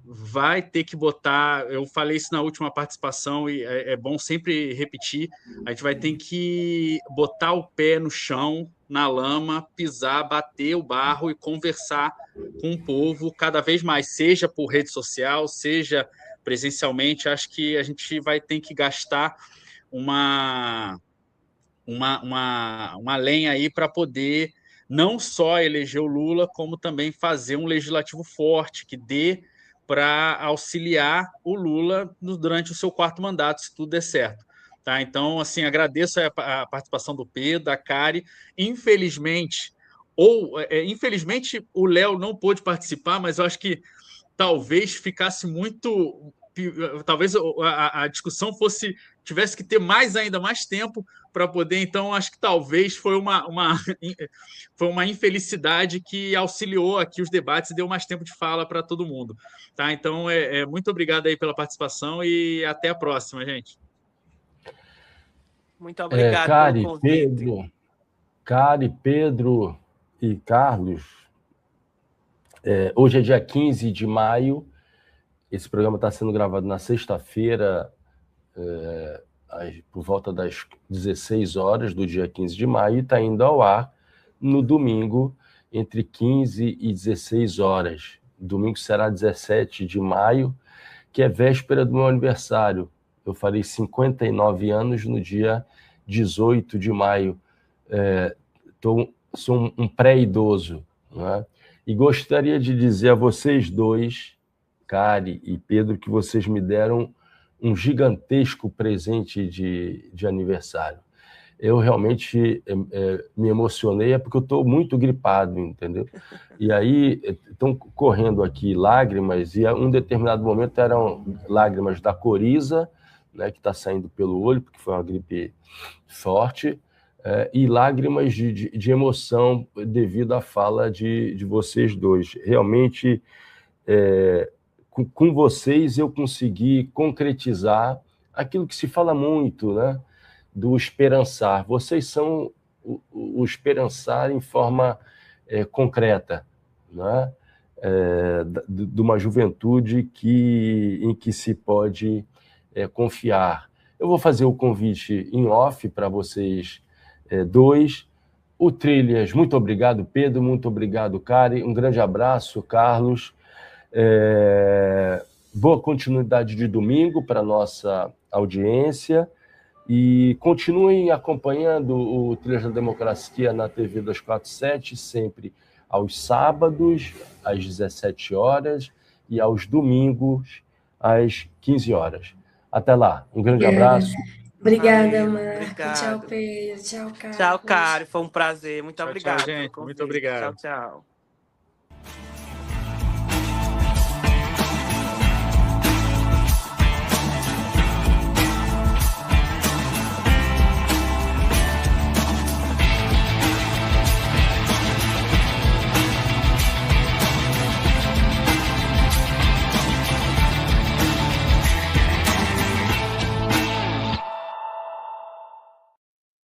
vai ter que botar. Eu falei isso na última participação e é bom sempre repetir. A gente vai ter que botar o pé no chão, na lama, pisar, bater o barro e conversar com o povo cada vez mais, seja por rede social, seja presencialmente. Acho que a gente vai ter que gastar uma lenha aí para poder não só eleger o Lula, como também fazer um legislativo forte que dê para auxiliar o Lula durante o seu quarto mandato, se tudo der certo. Tá? Então, assim, agradeço a participação do Pedro, da Kari. Infelizmente, infelizmente o Léo não pôde participar, mas eu acho que talvez ficasse muito... Talvez a discussão tivesse que ter ainda mais tempo para poder, então acho que talvez foi uma infelicidade que auxiliou aqui os debates e deu mais tempo de fala para todo mundo. Tá? Então, muito obrigado aí pela participação e até a próxima, gente. Muito obrigado pelo convite. Kari, Pedro e Carlos, hoje é dia 15 de maio, esse programa está sendo gravado na sexta-feira, por volta das 16 horas do dia 15 de maio, e está indo ao ar no domingo, entre 15 e 16 horas. Domingo será 17 de maio, que é véspera do meu aniversário. Eu farei 59 anos no dia 18 de maio. Sou um pré-idoso, né? E gostaria de dizer a vocês dois, Kari e Pedro, que vocês me deram um gigantesco presente de aniversário. Eu realmente me emocionei, porque eu estou muito gripado, entendeu? E aí estão correndo aqui lágrimas, e a um determinado momento eram lágrimas da coriza, né, que está saindo pelo olho, porque foi uma gripe forte, e lágrimas de emoção devido à fala de vocês dois. Realmente, com vocês eu consegui concretizar aquilo que se fala muito, né? Do esperançar. Vocês são o esperançar em forma concreta, né? de uma juventude em que se pode confiar. Eu vou fazer o convite em off para vocês dois. O Trilhas, muito obrigado, Pedro, muito obrigado, Kari. Um grande abraço, Carlos. Boa continuidade de domingo para a nossa audiência. E continuem acompanhando o Trilhas da Democracia na TV 247, sempre aos sábados, às 17 horas, e aos domingos, às 15 horas. Até lá. Um grande abraço. Obrigada, Marco. Obrigado. Tchau, Pedro. Tchau, Carlos. Tchau, Cari. Foi um prazer. Muito Tchau, obrigado. gente. Muito obrigado. Tchau, tchau.